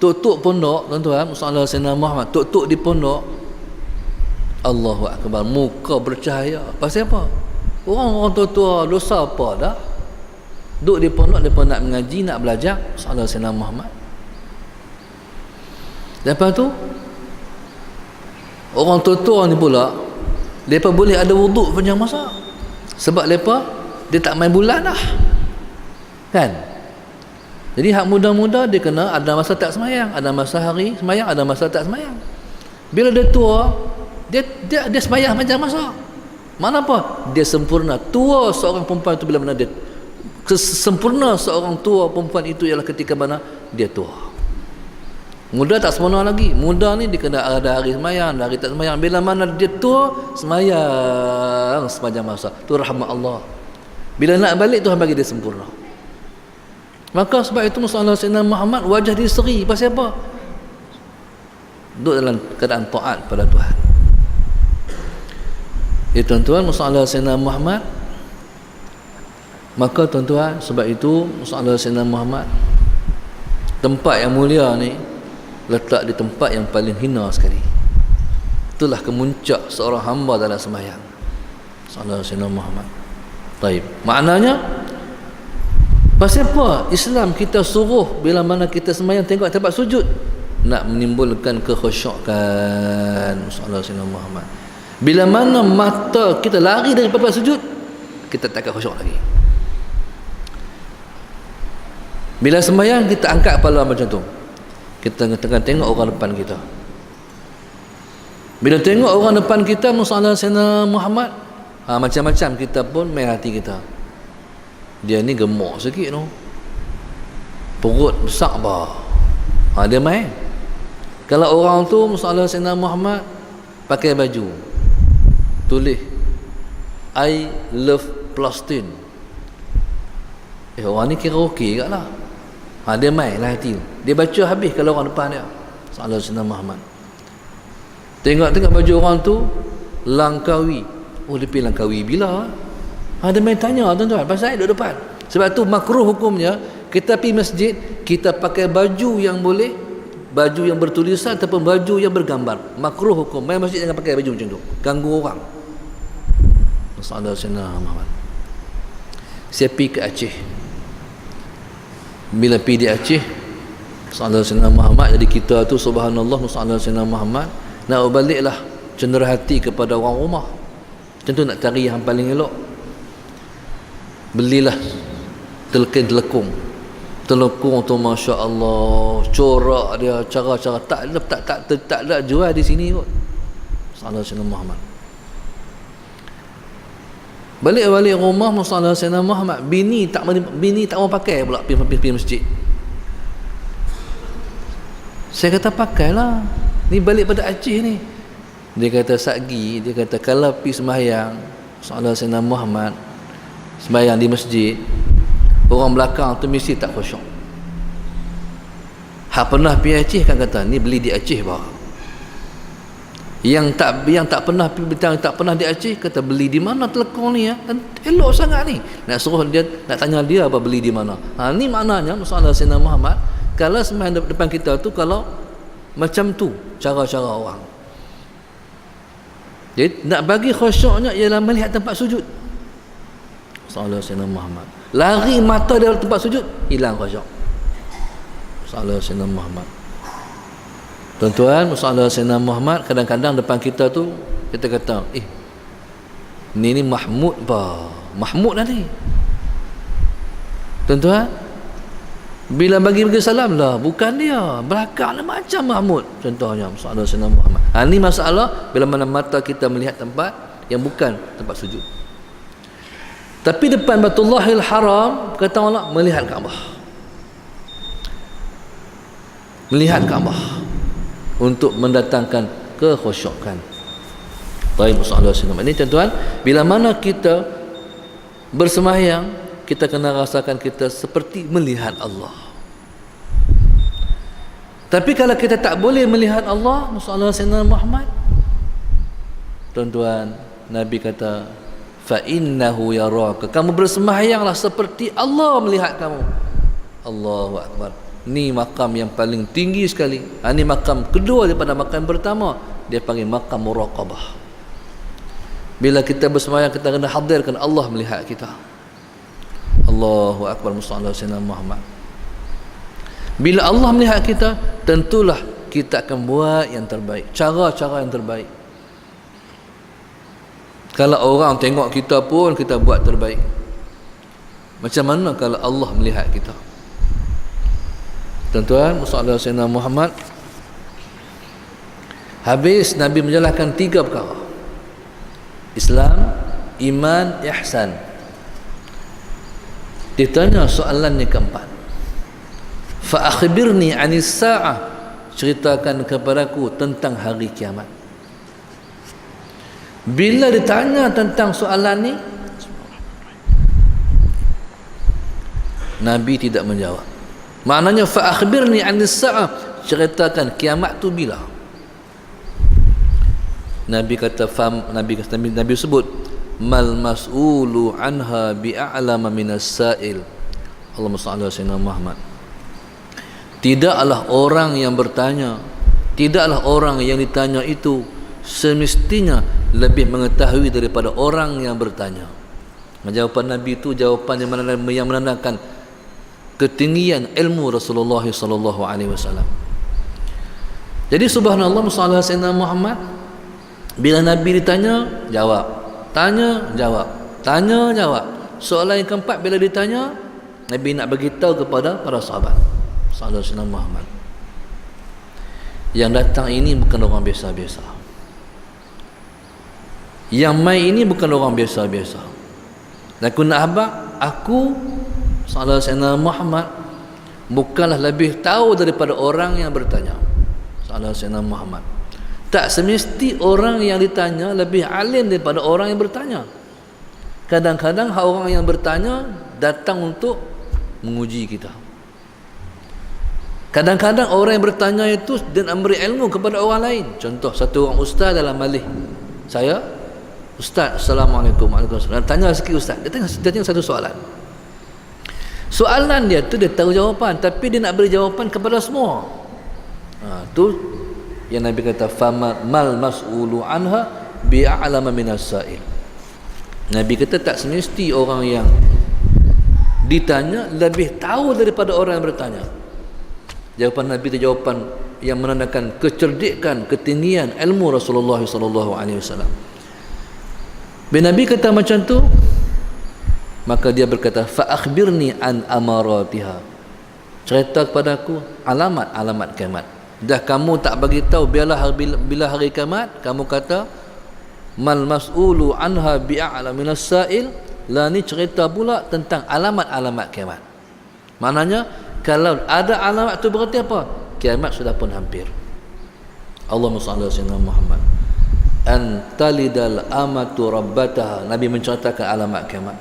S1: tok-tok pondok tuan-tuan, sallallahu alaihi wasallam Muhammad, tok-tok di pondok, Allahu Akbar, muka bercahaya. Pasal apa? Orang-orang tua-tua dosa apa dah? Duduk di pondok, mereka nak mengaji, nak belajar, sallallahu alaihi wasallam Muhammad. Lepas tu orang tua-tua ni pula, mereka boleh ada wuduk panjang masa. Sebab mereka, dia tak main bulan dah kan. Jadi hak muda-muda dia kena ada masa tak semayang, ada masa hari semayang, ada masa tak semayang. Bila dia tua, dia semayang panjang masa. Mana apa? Dia sempurna. Tua seorang perempuan itu bila mana dia sempurna, seorang tua perempuan itu ialah ketika mana dia tua. Muda tak sempurna lagi. Muda ni dia kena ada hari semayang, ada hari tak semayang. Bila mana dia tua, semayang sepanjang masa. Tu rahmat Allah. Bila nak balik, Tuhan bagi dia sempurna. Maka sebab itu Muhammad Sayyidina Muhammad wajah dia seri. Pasal apa? Duduk dalam keadaan taat pada Tuhan. Tuan-tuan, Muhammad Sayyidina Muhammad. Maka tuan-tuan, sebab itu Muhammad Sayyidina Muhammad, tempat yang mulia ni letak di tempat yang paling hina sekali. Itulah kemuncak seorang hamba dalam sembahyang. Sallallahu alaihi Muhammad. Baik. Maknanya pasal apa Islam kita suruh bila mana kita sembahyang tengok tempat sujud, nak menimbulkan kekhusyukan. Sallallahu alaihi Muhammad. Bila mana mata kita lari daripada sujud, kita tak akan khusyuk lagi. Bila sembahyang kita angkat kepala macam tu, kita tengah tengok orang depan kita. Bila tengok orang depan kita Muhammad Sayyidina Muhammad, macam-macam kita pun main hati kita. Dia ni gemuk sikit tu, perut besar bah. Dia main. Kalau orang tu Muhammad Sayyidina Muhammad pakai baju tulis I love Palestine, Orang ni kira okey kat lah. Dia main lah hati. Dia baca habis kalau orang depan dia. Sallallahu alaihi wasallam Muhammad. Tengok-tengok baju orang tu Langkawi. Dia pergi Langkawi bila? Dia main tanya tuan-tuan, pasal duduk depan. Sebab tu makruh hukumnya kita pergi masjid, kita pakai baju yang boleh, baju yang bertulisan ataupun baju yang bergambar. Makruh hukum. Main masjid jangan pakai baju macam tu, ganggu orang. Sallallahu alaihi wasallam Muhammad. Saya pergi ke Aceh. Bila pergi di Aceh, sallallahu alaihi wasallam Muhammad, jadi kita tu subhanallah, sallallahu alaihi wasallam Muhammad, nak baliklah cenderung hati kepada orang rumah. Tentu nak cari yang paling elok. Belilah telekung tu, masya Allah, corak dia, cara-cara tak ada jual di sini kot. Sallallahu alaihi wasallam Muhammad. Balik rumah sallallahu alaihi wasallam Muhammad, bini tak mau pakai pula pergi masjid. Saya kata pakailah, ni balik pada Aceh ni. Dia kata sagi, dia kata kalau pergi sembahyang sallallahu alaihi wasallam Muhammad, sembahyang di masjid, orang belakang tu mesti tak khusyuk. Hak pernah pergi Aceh kan kata ni beli di Aceh bah. Yang tak pernah di Aceh kata beli di mana telekong ni ya? Dan elok sangat ni. Nak suruh dia, nak tanya dia apa beli di mana. Ni maknanya sallallahu alaihi wasallam Muhammad, kalau sembahyang depan kita tu kalau macam tu cara-cara orang. Jadi nak bagi khusyuknya ialah melihat tempat sujud. Sallallahu alaihi wasallam Muhammad. Lari mata dia tempat sujud, hilang khusyuk. Sallallahu alaihi wasallam Muhammad. Tuan-tuan, sallallahu alaihi wasallam Muhammad, kadang-kadang depan kita tu kita kata, ni Mahmud bah. Mahmud dah ni. Tuan-tuan, bila bagi salam lah, bukan dia, belakang macam Mahmud. Contohnya sallallahu alaihi wasallam Muhammad. Ni masalah bila mana mata kita melihat tempat yang bukan tempat sujud. Tapi depan Baitullahil Haram, kata Allah, melihat Kaabah. Melihat Kaabah untuk mendatangkan kekhusyukan. Baik, sallallahu alaihi wasallam. Ini tuan-tuan, bila mana kita bersembahyang, kita kena rasakan kita seperti melihat Allah. Tapi kalau kita tak boleh melihat Allah, sallallahu alaihi wasallam Muhammad, tuan-tuan, Nabi kata, fa innahu yaraka. Kamu bersembahyanglah seperti Allah melihat kamu. Allahu akbar. Ni makam yang paling tinggi sekali. Ini makam kedua daripada makam pertama. Dia panggil makam muraqabah. Bila kita bersembahyang, kita kena hadirkan Allah melihat kita. Allahu akbar, sallallahu alaihi wasallam Muhammad. Bila Allah melihat kita, tentulah kita akan buat yang terbaik, cara-cara yang terbaik. Kalau orang tengok kita pun kita buat terbaik. Macam mana kalau Allah melihat kita? Tuan-tuan, sallallahu alaihi wasallam Muhammad, habis Nabi menjelaskan 3 perkara: Islam, iman, ihsan. Ditanya soalan yang keempat, fa akhbirni anis sa'ah, ceritakan kepadaku tentang hari kiamat. Bila ditanya tentang soalan ni, Nabi tidak menjawab. Maknanya fa akhbirni anis sa'ah, ceritakan kiamat tu bila. Nabi kata Nabi sebut, mal mas'ulu anha bi'a'lama minas sa'il. Allahumma salli ala sayyidina Muhammad. Tidaklah orang yang bertanya, tidaklah orang yang ditanya itu semestinya lebih mengetahui daripada orang yang bertanya. Jawapan Nabi itu jawapan yang menandakan ketinggian ilmu Rasulullah sallallahu alaihi wasallam. Jadi subhanallah, sallallahu alaihi wasallam Muhammad, bila Nabi ditanya, jawab. Tanya, jawab. Tanya, jawab. Soalan yang keempat, bila ditanya, Nabi nak beritahu kepada para sahabat sallallahu alaihi wasallam Muhammad, yang datang ini bukan orang biasa-biasa. Yang mai ini bukan orang biasa-biasa. Aku nak habaq, aku sallallahu alaihi wasallam Muhammad bukanlah lebih tahu daripada orang yang bertanya. Sallallahu alaihi wasallam Muhammad. Tak semesti orang yang ditanya lebih alim daripada orang yang bertanya. Kadang-kadang orang yang bertanya datang untuk menguji kita. Kadang-kadang orang yang bertanya itu dan memberi ilmu kepada orang lain. Contoh, satu orang ustaz dalam majlis saya, ustaz, Assalamualaikum, Waalaikumsalam. Tanya sikit ustaz. Dia tanya satu soalan. Soalan dia tu dia tahu jawapan, tapi dia nak beri jawapan kepada semua. Tu yang Nabi kata, mal mas'ulu anha bi'a'lama minas sa'il. Nabi kata tak semesti orang yang ditanya lebih tahu daripada orang yang bertanya. Jawapan Nabi itu jawapan yang menandakan kecerdikan, ketinggian ilmu Rasulullah sallallahu alaihi wasallam. Bila Nabi kata macam tu, maka dia berkata, fa akhbirni an amaratiha. Cerita kepada aku alamat-alamat kiamat. Dah kamu tak bagi tahu bila hari kiamat, kamu kata mal mas'ulu anha bi'a'la minas sa'il. Lah ni cerita pula tentang alamat-alamat kiamat. Maknanya kalau ada alamat tu berarti apa? Kiamat sudah pun hampir. Allahumma salli ala sayyidina Muhammad. An talidal amatu rabbataha. Nabi menceritakan alamat kiamat.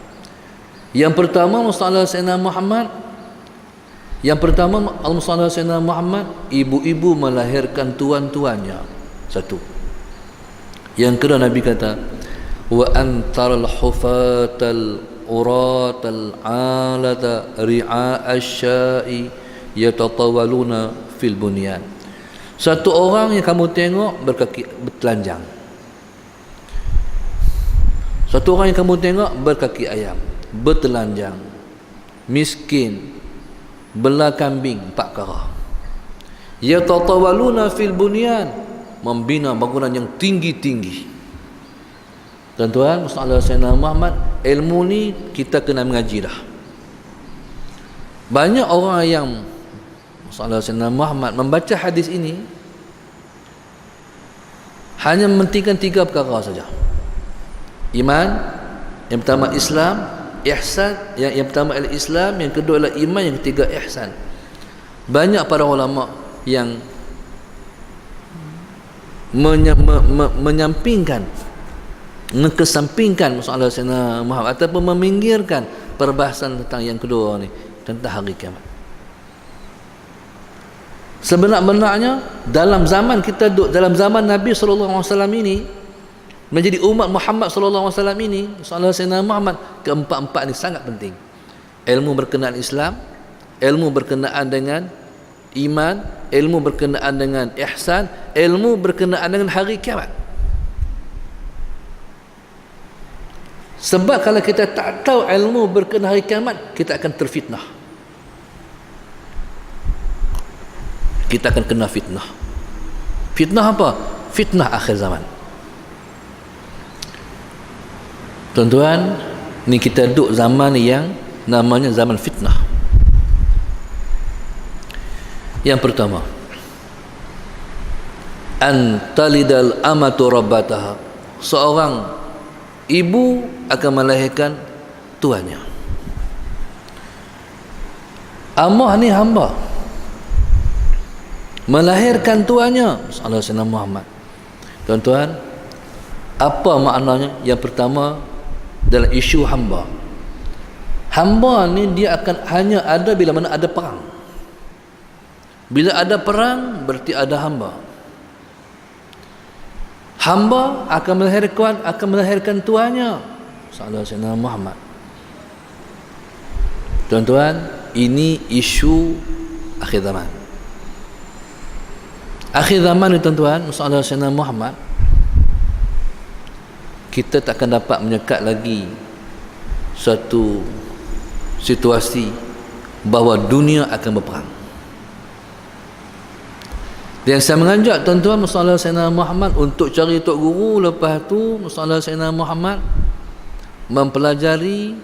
S1: Yang pertama, Allahumma sayyidina Muhammad. Yang pertama, Allahumma sayyidina Muhammad, ibu-ibu melahirkan tuan-tuannya. Satu. Yang kedua Nabi kata, wa antaral hufatal uratal alata ri'a asya'i yatatawaluna fil bunyan. Satu orang yang kamu tengok berkaki bertelanjang. Satu orang yang kamu tengok berkaki ayam, bertelanjang, miskin, belah kambing, 4 kara. Yatatawaluna fil bunyan, membina bangunan yang tinggi-tinggi. Tuan-tuan, Rasulullah Sayyidina Muhammad, ilmu ni kita kena mengaji dah. Banyak orang yang Rasulullah Sayyidina Muhammad membaca hadis ini hanya mementingkan 3 perkara saja. Iman, yang pertama Islam, ihsan, yang pertama adalah Islam, yang kedua adalah iman, yang ketiga ihsan. Banyak para ulama yang menyampingkan, mengesampingkan masalah Sayyidina Muhammad ataupun meminggirkan perbahasan tentang yang kedua ni, tentang hari kiamat. Sebenar-benarnya dalam zaman kita duduk, dalam zaman Nabi SAW ini, menjadi umat Muhammad SAW ini, masalah Sayyidina Muhammad, keempat-empat ni sangat penting. Ilmu berkenaan Islam, ilmu berkenaan dengan iman, ilmu berkenaan dengan ihsan, ilmu berkenaan dengan hari kiamat. Sebab kalau kita tak tahu ilmu berkenaan hari kiamat, kita akan terfitnah. Kita akan kena fitnah. Fitnah apa? Fitnah akhir zaman. Tuan-tuan, ni kita duduk zaman yang namanya zaman fitnah. Yang pertama, antalidal amatu rabbataha. Seorang ibu akan melahirkan tuannya. Amah ni hamba melahirkan tuannya. Sallallahu alaihi wasallam Muhammad. Tuan-tuan, apa maknanya? Yang pertama dalam isu hamba. Hamba ni dia akan hanya ada bila mana ada perang. Bila ada perang berarti ada hamba. Hamba akan melahirkan tuannya. Sallallahu alaihi wasallam Muhammad. Tuan-tuan, ini isu akhir zaman. Akhir zaman ni tuan-tuan, Sallallahu alaihi wasallam Muhammad, kita tak akan dapat menyekat lagi satu situasi bahawa dunia akan berperang. Dan saya mengajak tuan-tuan Sallallahu alaihi wasallam Muhammad untuk cari tok guru. Lepas tu Sallallahu alaihi wasallam Muhammad mempelajari,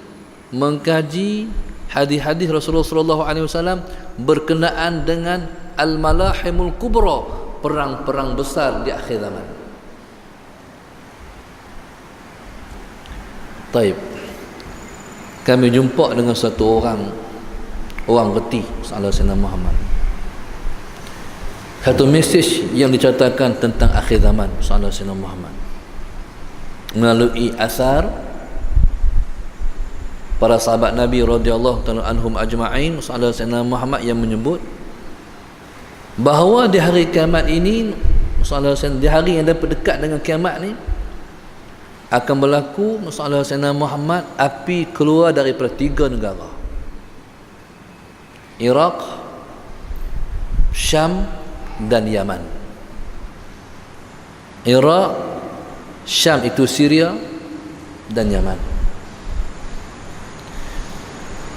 S1: mengkaji hadis-hadis Rasulullah sallallahu alaihi wasallam berkenaan dengan al-malahimul kubra, perang-perang besar di akhir zaman. Taib. Kami jumpa dengan satu orang reti Sallallahu alaihi wasallam Muhammad. Satu mesej yang diceritakan tentang akhir zaman Sallallahu alaihi wasallam Muhammad melalui asar para sahabat Nabi radhiyallahu ta'ala anhum ajma'in, Sayyidina Muhammad yang menyebut bahawa di hari kiamat ini, di hari yang dapat dekat dengan kiamat ni, akan berlaku Sayyidina Muhammad, api keluar daripada 3 negara: Iraq, Syam dan Yaman. Iraq, Syam itu Syria, dan Yaman.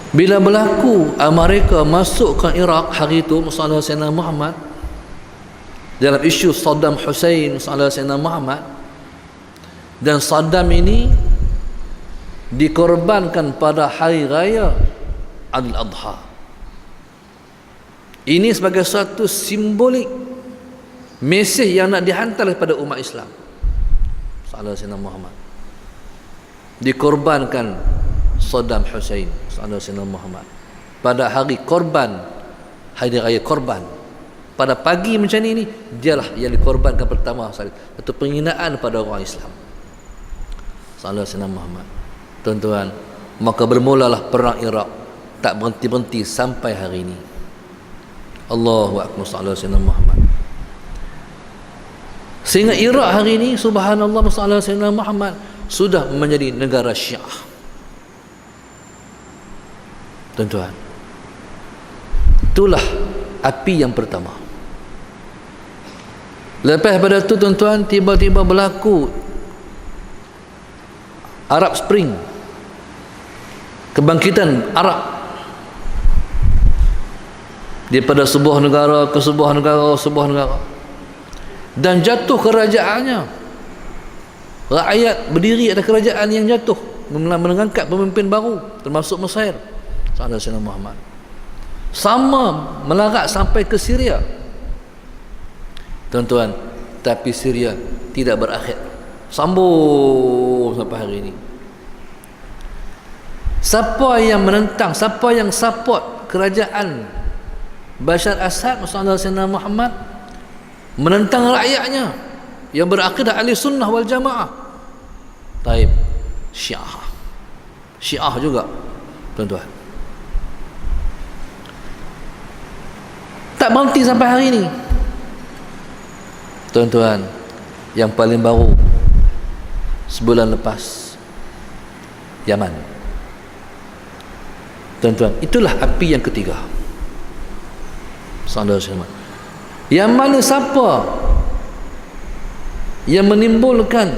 S1: Bila berlaku Amerika masuk ke Iraq hari itu, Sayyidina Muhammad, dalam isu Saddam Hussein, Sayyidina Muhammad, dan Saddam ini dikorbankan pada hari raya Idul Adha. Ini sebagai satu simbolik mesej yang nak dihantar kepada umat Islam. Sayyidina Muhammad dikorbankan Saddam Hussein, Sayyidina Muhammad, pada hari korban, hari raya korban. Pada pagi macam ni, dialah yang dikorbankan pertama sekali, satu penghinaan pada orang Islam, Sayyidina Muhammad. Tuan-tuan, maka bermulalah perang Iraq, tak berhenti-berhenti sampai hari ini. Allahu akbar, Sayyidina Muhammad. Sehingga Iraq hari ini, subhanallah, Sayyidina Muhammad sudah menjadi negara Syiah. Tuan-tuan, itulah api yang pertama. Lepas pada itu, tuan-tuan, tiba-tiba berlaku Arab Spring, kebangkitan Arab daripada sebuah negara ke sebuah negara, dan jatuh kerajaannya. Rakyat berdiri atas kerajaan yang jatuh, mengangkat pemimpin baru, termasuk Mesir, Sayyidina Muhammad. Sama melarat sampai ke Syria, tuan-tuan. Tapi Syria tidak berakhir, sambung sampai hari ini. Siapa yang menentang, siapa yang support kerajaan Bashar Assad, Sayyidina Muhammad, menentang rakyatnya yang berakidah ahli sunnah wal jamaah, taib Syiah juga, tuan-tuan. Tak berhenti sampai hari ini, tuan-tuan. Yang paling baru sebulan lepas, Yaman, tuan-tuan. Itulah api yang ketiga. Saudara-saudara, Yaman ni siapa yang menimbulkan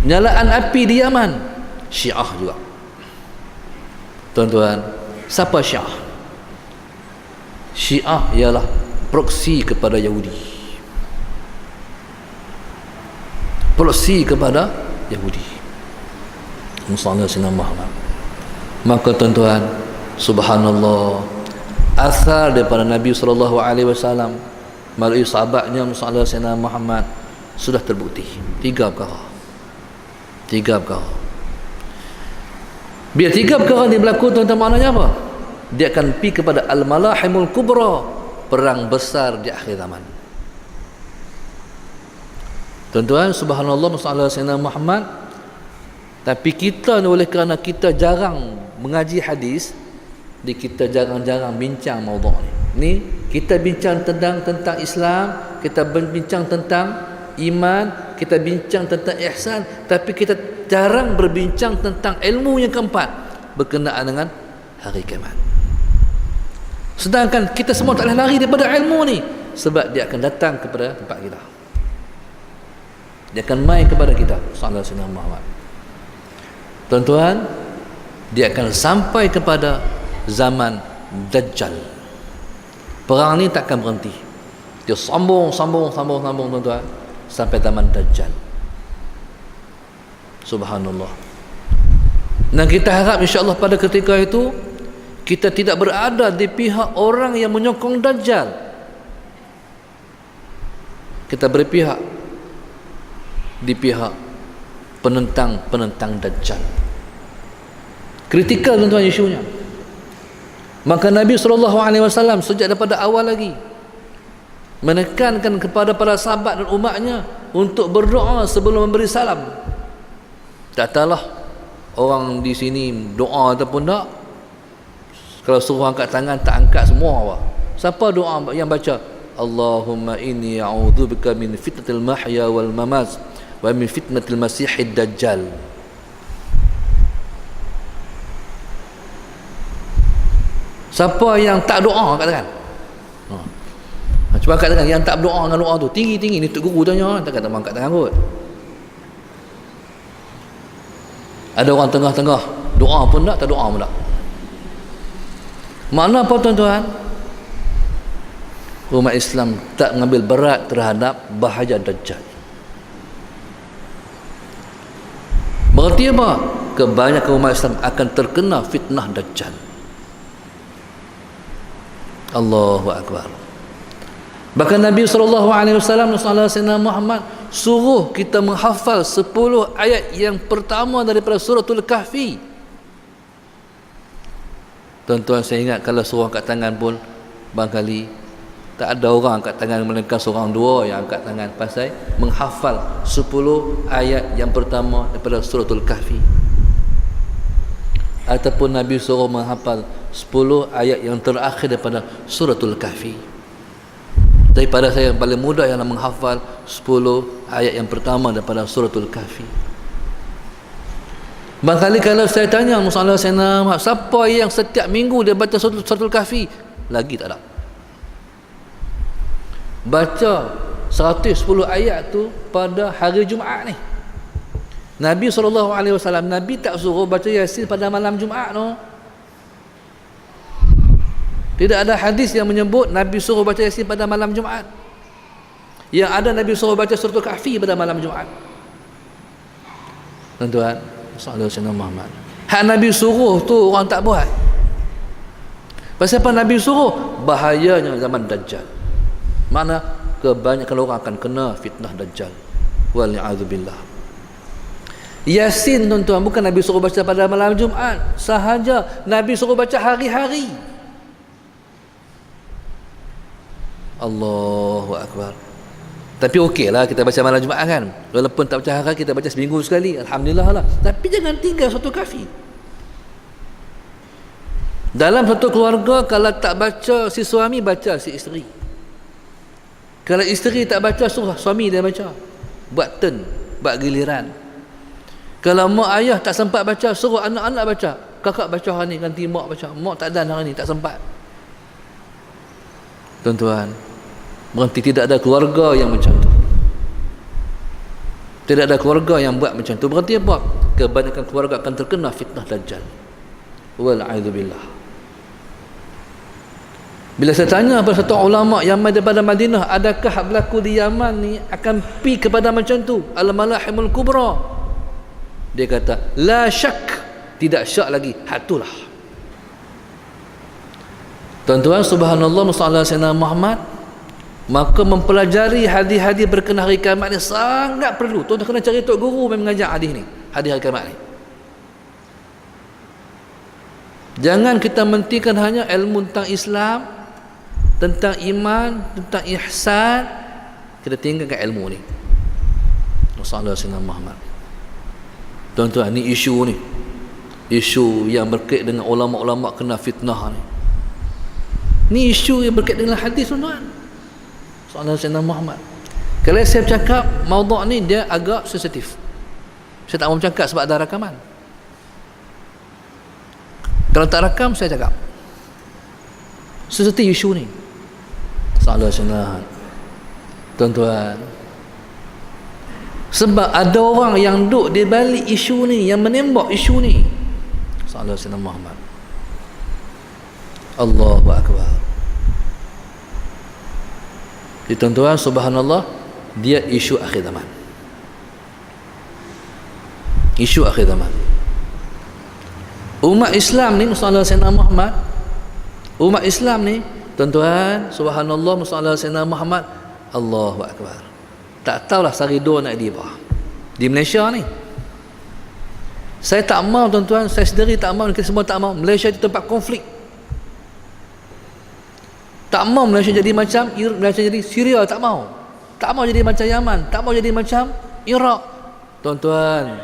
S1: nyalaan api di Yaman? Syiah juga, tuan-tuan. Siapa Syiah? Syiah ialah proksi kepada Yahudi, proksi kepada Yahudi, Sayyidina Muhammad. Maka tuan-tuan, subhanallah, asar daripada Nabi SAW melalui sahabatnya Sayyidina Muhammad sudah terbukti. Tiga perkara. Bila 3 perkara ni berlaku, tuan-tuan, maknanya apa? Dia akan pergi kepada Al-Malahimul Kubra, perang besar di akhir zaman. Tuan-tuan, subhanallah, Sayyidina Muhammad. Tapi kita ni, oleh kerana kita jarang mengaji hadis, kita jarang-jarang bincang maudhu' ni. Kita bincang tentang Islam, kita bincang tentang iman, kita bincang tentang ihsan, tapi kita jarang berbincang tentang ilmu yang keempat berkenaan dengan hari kiamat. Sedangkan kita semua tak boleh lari daripada ilmu ni, sebab dia akan datang kepada tempat kita, dia akan mai kepada kita. Sayyidina Muhammad, tuan-tuan, dia akan sampai kepada zaman Dajjal. Perang ni takkan berhenti, dia sambung, tuan-tuan, sampai zaman Dajjal. Subhanallah. Dan kita harap insya-Allah pada ketika itu kita tidak berada di pihak orang yang menyokong Dajjal. Kita berpihak di pihak penentang Dajjal. Kritikal, tuan-tuan, isunya. Maka Nabi SAW sejak daripada awal lagi menekankan kepada para sahabat dan umatnya untuk berdoa sebelum memberi salam. Katalah, orang di sini doa ataupun tak, kalau suruh angkat tangan tak angkat semua apa. Siapa doa yang baca Allahumma inni a'udzubika min fitnatil mahya wal mamat wa min fitnatil masihid dajjal. Siapa yang tak doa angkat tangan? Cuba angkat tangan yang tak berdoa dengan doa tu tinggi-tinggi. Ni Tok Guru tanya, tak kata angkat tangan kot. Ada orang tengah-tengah doa pun tak doa pun tak. Makna apa tuan-tuan? Umat Islam tak mengambil berat terhadap bahaya Dajjal. Berarti apa? Kebanyakan umat Islam akan terkena fitnah Dajjal. Allahu Akbar. Bahkan Nabi SAW Sayyidina Muhammad suruh kita menghafal 10 ayat yang pertama daripada suratul Kahfi. Tuan-tuan, saya ingat kalau suruh angkat tangan pun barangkali tak ada orang angkat tangan, melainkan seorang dua yang angkat tangan pasal menghafal 10 ayat yang pertama daripada suratul Kahfi. Ataupun Nabi suruh menghafal 10 ayat yang terakhir daripada suratul Kahfi. Daripada saya yang paling mudah ialah menghafal 10 ayat yang pertama daripada suratul Kahfi. Barangkali kalau saya tanya masalah Sayyidina Muhammad, siapa yang setiap minggu dia baca suratul Kahfi? Lagi tak ada. Baca 110 ayat tu pada hari Jumaat ni. Nabi SAW, Nabi tak suruh baca Yasin pada malam Jumaat no. Tidak ada hadis yang menyebut Nabi suruh baca Yasin pada malam Jumaat. Yang ada Nabi suruh baca suratul Kahfi pada malam Jumaat. Tuan-tuan, sallallahu alaihi wasallam. Hak Nabi suruh tu orang tak buat. Pasal apa Nabi suruh? Bahayanya zaman Dajjal. Mana kebanyakan orang akan kena fitnah Dajjal. Wal'iyadzubillah. Yasin tuan-tuan bukan Nabi suruh baca pada malam Jumaat sahaja, Nabi suruh baca hari-hari. Allahu Akbar. Tapi okeylah kita baca malam Jumaat kan. Walaupun tak baca hari, kita baca seminggu sekali, alhamdulillah lah. Tapi jangan tinggal satu Kahfi. Dalam satu keluarga, kalau tak baca si suami, baca si isteri. Kalau isteri tak baca, suruh suami dia baca. Buat turn, buat giliran. Kalau mak ayah tak sempat baca, suruh anak-anak baca. Kakak baca hari ni, ganti mak baca. Mak tak ada hari ni, tak sempat. Tuan-tuan, berhenti tidak ada keluarga yang macam tu. Tidak ada keluarga yang buat macam tu. Berhenti apa? Kebanyakan keluarga akan terkena fitnah Dajjal. Wal'idzubillah. Bila saya tanya kepada satu ulama yang daripada Madinah, adakah hak berlaku di Yaman ni akan pi kepada macam tu? Al-Malahimul Kubra. Dia kata, la syak, tidak syak lagi, hatulah. Tuan-tuan, subhanallah, masalah Sayyidina Muhammad, maka mempelajari hadis-hadis berkenaan hari kiamat ni sangat perlu. Tuan-tuan kena cari Tok Guru yang mengajar hadis ni, hadis hari kiamat ni. Jangan kita mentingkan hanya ilmu tentang Islam, tentang iman, tentang ihsan, kita tinggalkan ilmu ni. Masalah Sayyidina Muhammad. Tuan-tuan, ni isu ni, isu yang berkait dengan ulama-ulama kena fitnah ni. Ni isu yang berkait dengan hadis, tuan-tuan. Soalan Sayyidina Muhammad. Kalau saya cakap maudhu' ni dia agak sensitif, saya tak mau cakap sebab ada rakaman. Kalau tak rakam, saya cakap sensitif isu ni. Soalan Sayyidina, tuan-tuan, sebab ada orang yang duduk di balik isu ni, yang menembak isu ni. Sallallahu alaihi Muhammad. Allahu Akbar. Jadi tuan-tuan, subhanallah, dia isu akhir zaman. Isu akhir zaman. Umat Islam ni, sallallahu alaihi Muhammad, umat Islam ni, tuan-tuan, subhanallah, sallallahu alaihi Muhammad, Allahu Akbar. Tak tahulah sarido nak di bawah di Malaysia ni. Saya tak mahu, tuan-tuan, saya sendiri tak mahu, kita semua tak mahu Malaysia itu tempat konflik. Tak mahu Malaysia jadi macam Malaysia jadi Syria, tak mahu. Tak mahu jadi macam Yaman, tak mahu jadi macam Iraq. Tuan-tuan,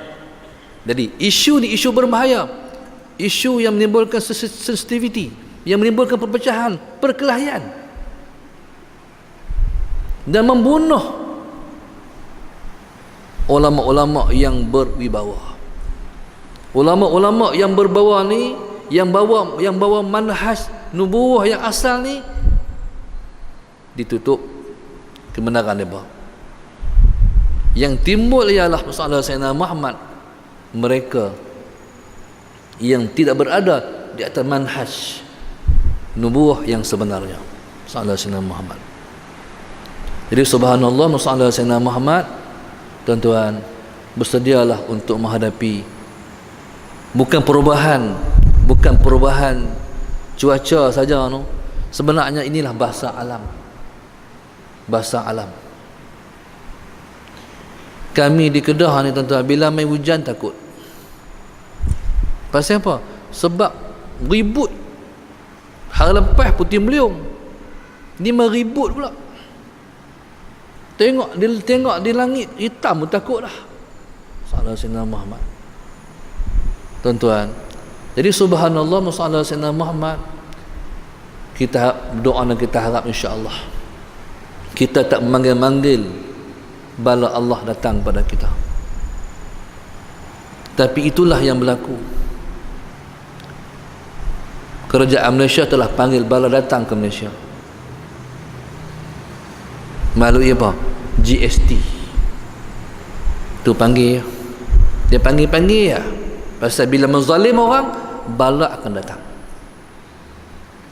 S1: Jadi isu ni isu berbahaya, isu yang menimbulkan sensitivity, yang menimbulkan perpecahan, perkelahian, dan membunuh ulama-ulama yang berwibawa. Ulama-ulama yang berbawa ni, yang bawa manhaj nubuwah yang asal ni, ditutup kebenaran mereka. Yang timbul ialah masalah Sayyidina Muhammad, mereka yang tidak berada di atas manhaj nubuwah yang sebenarnya, masalah Sayyidina Muhammad. Jadi subhanallah, masalah Sayyidina Muhammad, tuan-tuan, bersedialah untuk menghadapi bukan perubahan cuaca saja, no. Sebenarnya inilah bahasa alam. Kami di Kedah ni, tuan-tuan, bila main hujan takut. Pasal apa? Sebab ribut. Hari lepas Puting Beliung ni meribut pula. Tengok di langit hitam pun takut dah. Salah Sayyidina Muhammad, tuan-tuan. Jadi subhanallah, masalah Sayyidina Muhammad, kita doa dan kita harap insya-Allah kita tak memanggil-manggil bala Allah datang pada kita. Tapi itulah yang berlaku. Kerajaan Malaysia telah panggil bala datang ke Malaysia melalui apa? GST. Tu panggil, dia panggil ya. Pasal bila menzalim orang, bala akan datang.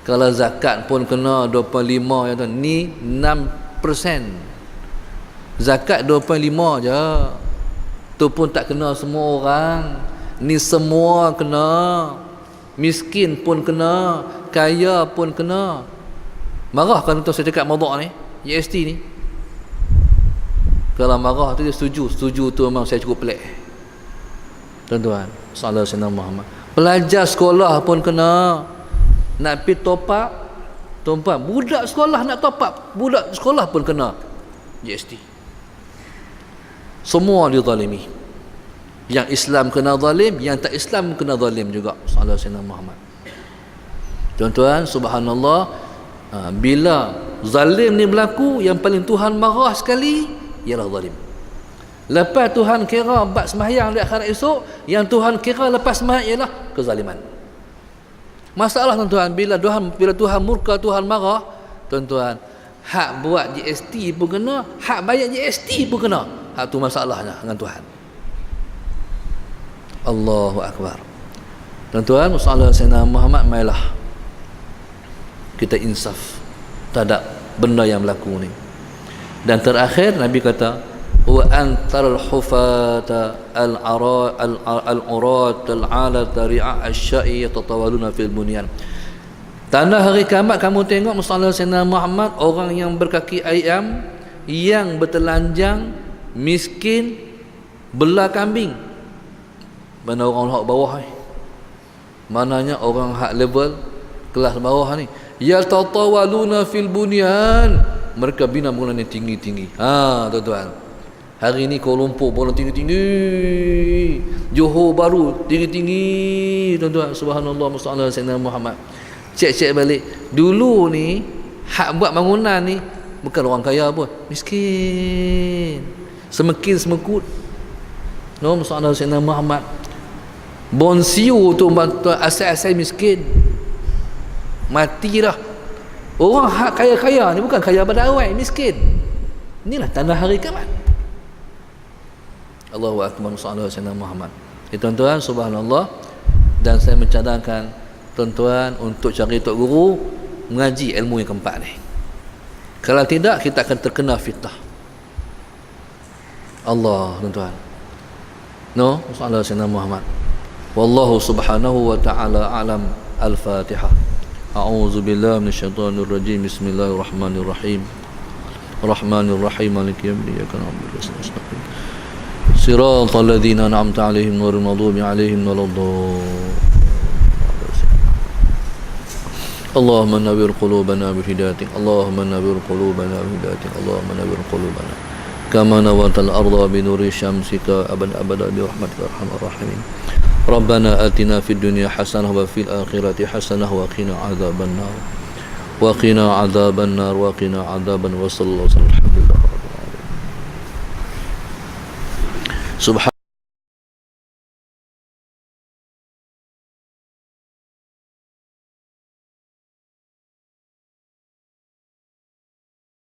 S1: Kalau zakat pun kena 25 ya tuan, ni 6%. Zakat 25 je. Tu pun tak kena semua orang. Ni semua kena. Miskin pun kena, kaya pun kena. Marah kan tuan saya cakap mawdu' ni, GST ni. Kalau marah tu dia setuju tu memang saya cukup pelik. Tuan-tuan, salah Sayyidina Muhammad. Pelajar sekolah pun kena. Nak pergi top up, budak sekolah nak top up, budak sekolah pun kena GST. Semua dizalimi. Yang Islam kena zalim, yang tak Islam kena zalim juga. Salah Sayyidina Muhammad. Tuan-tuan, subhanallah, bila zalim ni berlaku, yang paling Tuhan marah sekali ialah zalim. Lepas Tuhan kira bab sembahyang di akhirat esok, yang Tuhan kira lepas sembahyang ialah kezaliman. Masalah tuan-tuan, bila Tuhan murka, Tuhan marah, tuan-tuan, hak buat GST pun kena, hak bayar GST pun kena. Hak tu masalahnya dengan Tuhan. Allahu Akbar. Tuan-tuan, masalah Sayyidina Muhammad, mailah kita insaf terhadap benda yang berlaku ni. Dan terakhir Nabi kata, wa antaral hufata al-urat al-alat ri'a asy-sya'i yatatawaluna fil bunyan. Tanda hari kiamat kamu tengok masalah Sayyidina Muhammad, orang yang berkaki ayam, yang bertelanjang, miskin, belah kambing. Mana orang hak bawah ni? Mananya orang hak level kelas bawah ni. Yatatawaluna fil bunyan. Mereka bina bangunan yang tinggi-tinggi. Tuan-tuan, hari ni Kuala Lumpur bangunan tinggi-tinggi, Johor Bahru tinggi-tinggi, tuan-tuan. Subhanallah, masalah Sayyidina Muhammad. Cek balik. Dulu ni hak buat bangunan ni bukan orang kaya pun, miskin, semekin semekut. No, masalah Sayyidina Muhammad. Bonsiu tu asal-asal miskin, mati dah. Orang hak kaya-kaya ni bukan kaya pada awal, miskin. Inilah tanda hari kiamat. Allahu Akbar, masalah Sayyidina Muhammad. Tuan-tuan, subhanallah. Dan saya mencadangkan tuan-tuan untuk cari tok guru, mengaji ilmu yang keempat ni. Kalau tidak, kita akan terkena fitnah Allah, tuan-tuan. No, masalah Sayyidina Muhammad. Wallahu subhanahu wa ta'ala a'lam. Al-Fatihah. A'udzu billahi minasyaitonir rajim. Bismillahirrahmanirrahim. Rahmanirrahim. Maliki yaumiddin. Iyyaka na'budu wa iyyaka nasta'in. Siratal ladzina an'amta 'alaihim ghairil maghdubi 'alaihim waladdallin. Allahumma nawwir qulubana bi hidayatik. Allahumma nawwir qulubana bi hidayatik. Allahumma nawwir qulubana كما نورت الأرض بنور شمسك أبدا برحمتك يا أرحم الراحمين ربنا آتنا في الدنيا حسنة وفي الآخرة حسنة وقنا عذاب النار وقنا عذاب النار وقنا عذاب النار وصلى الله وسلم الحمد لله رب العالمين سبحان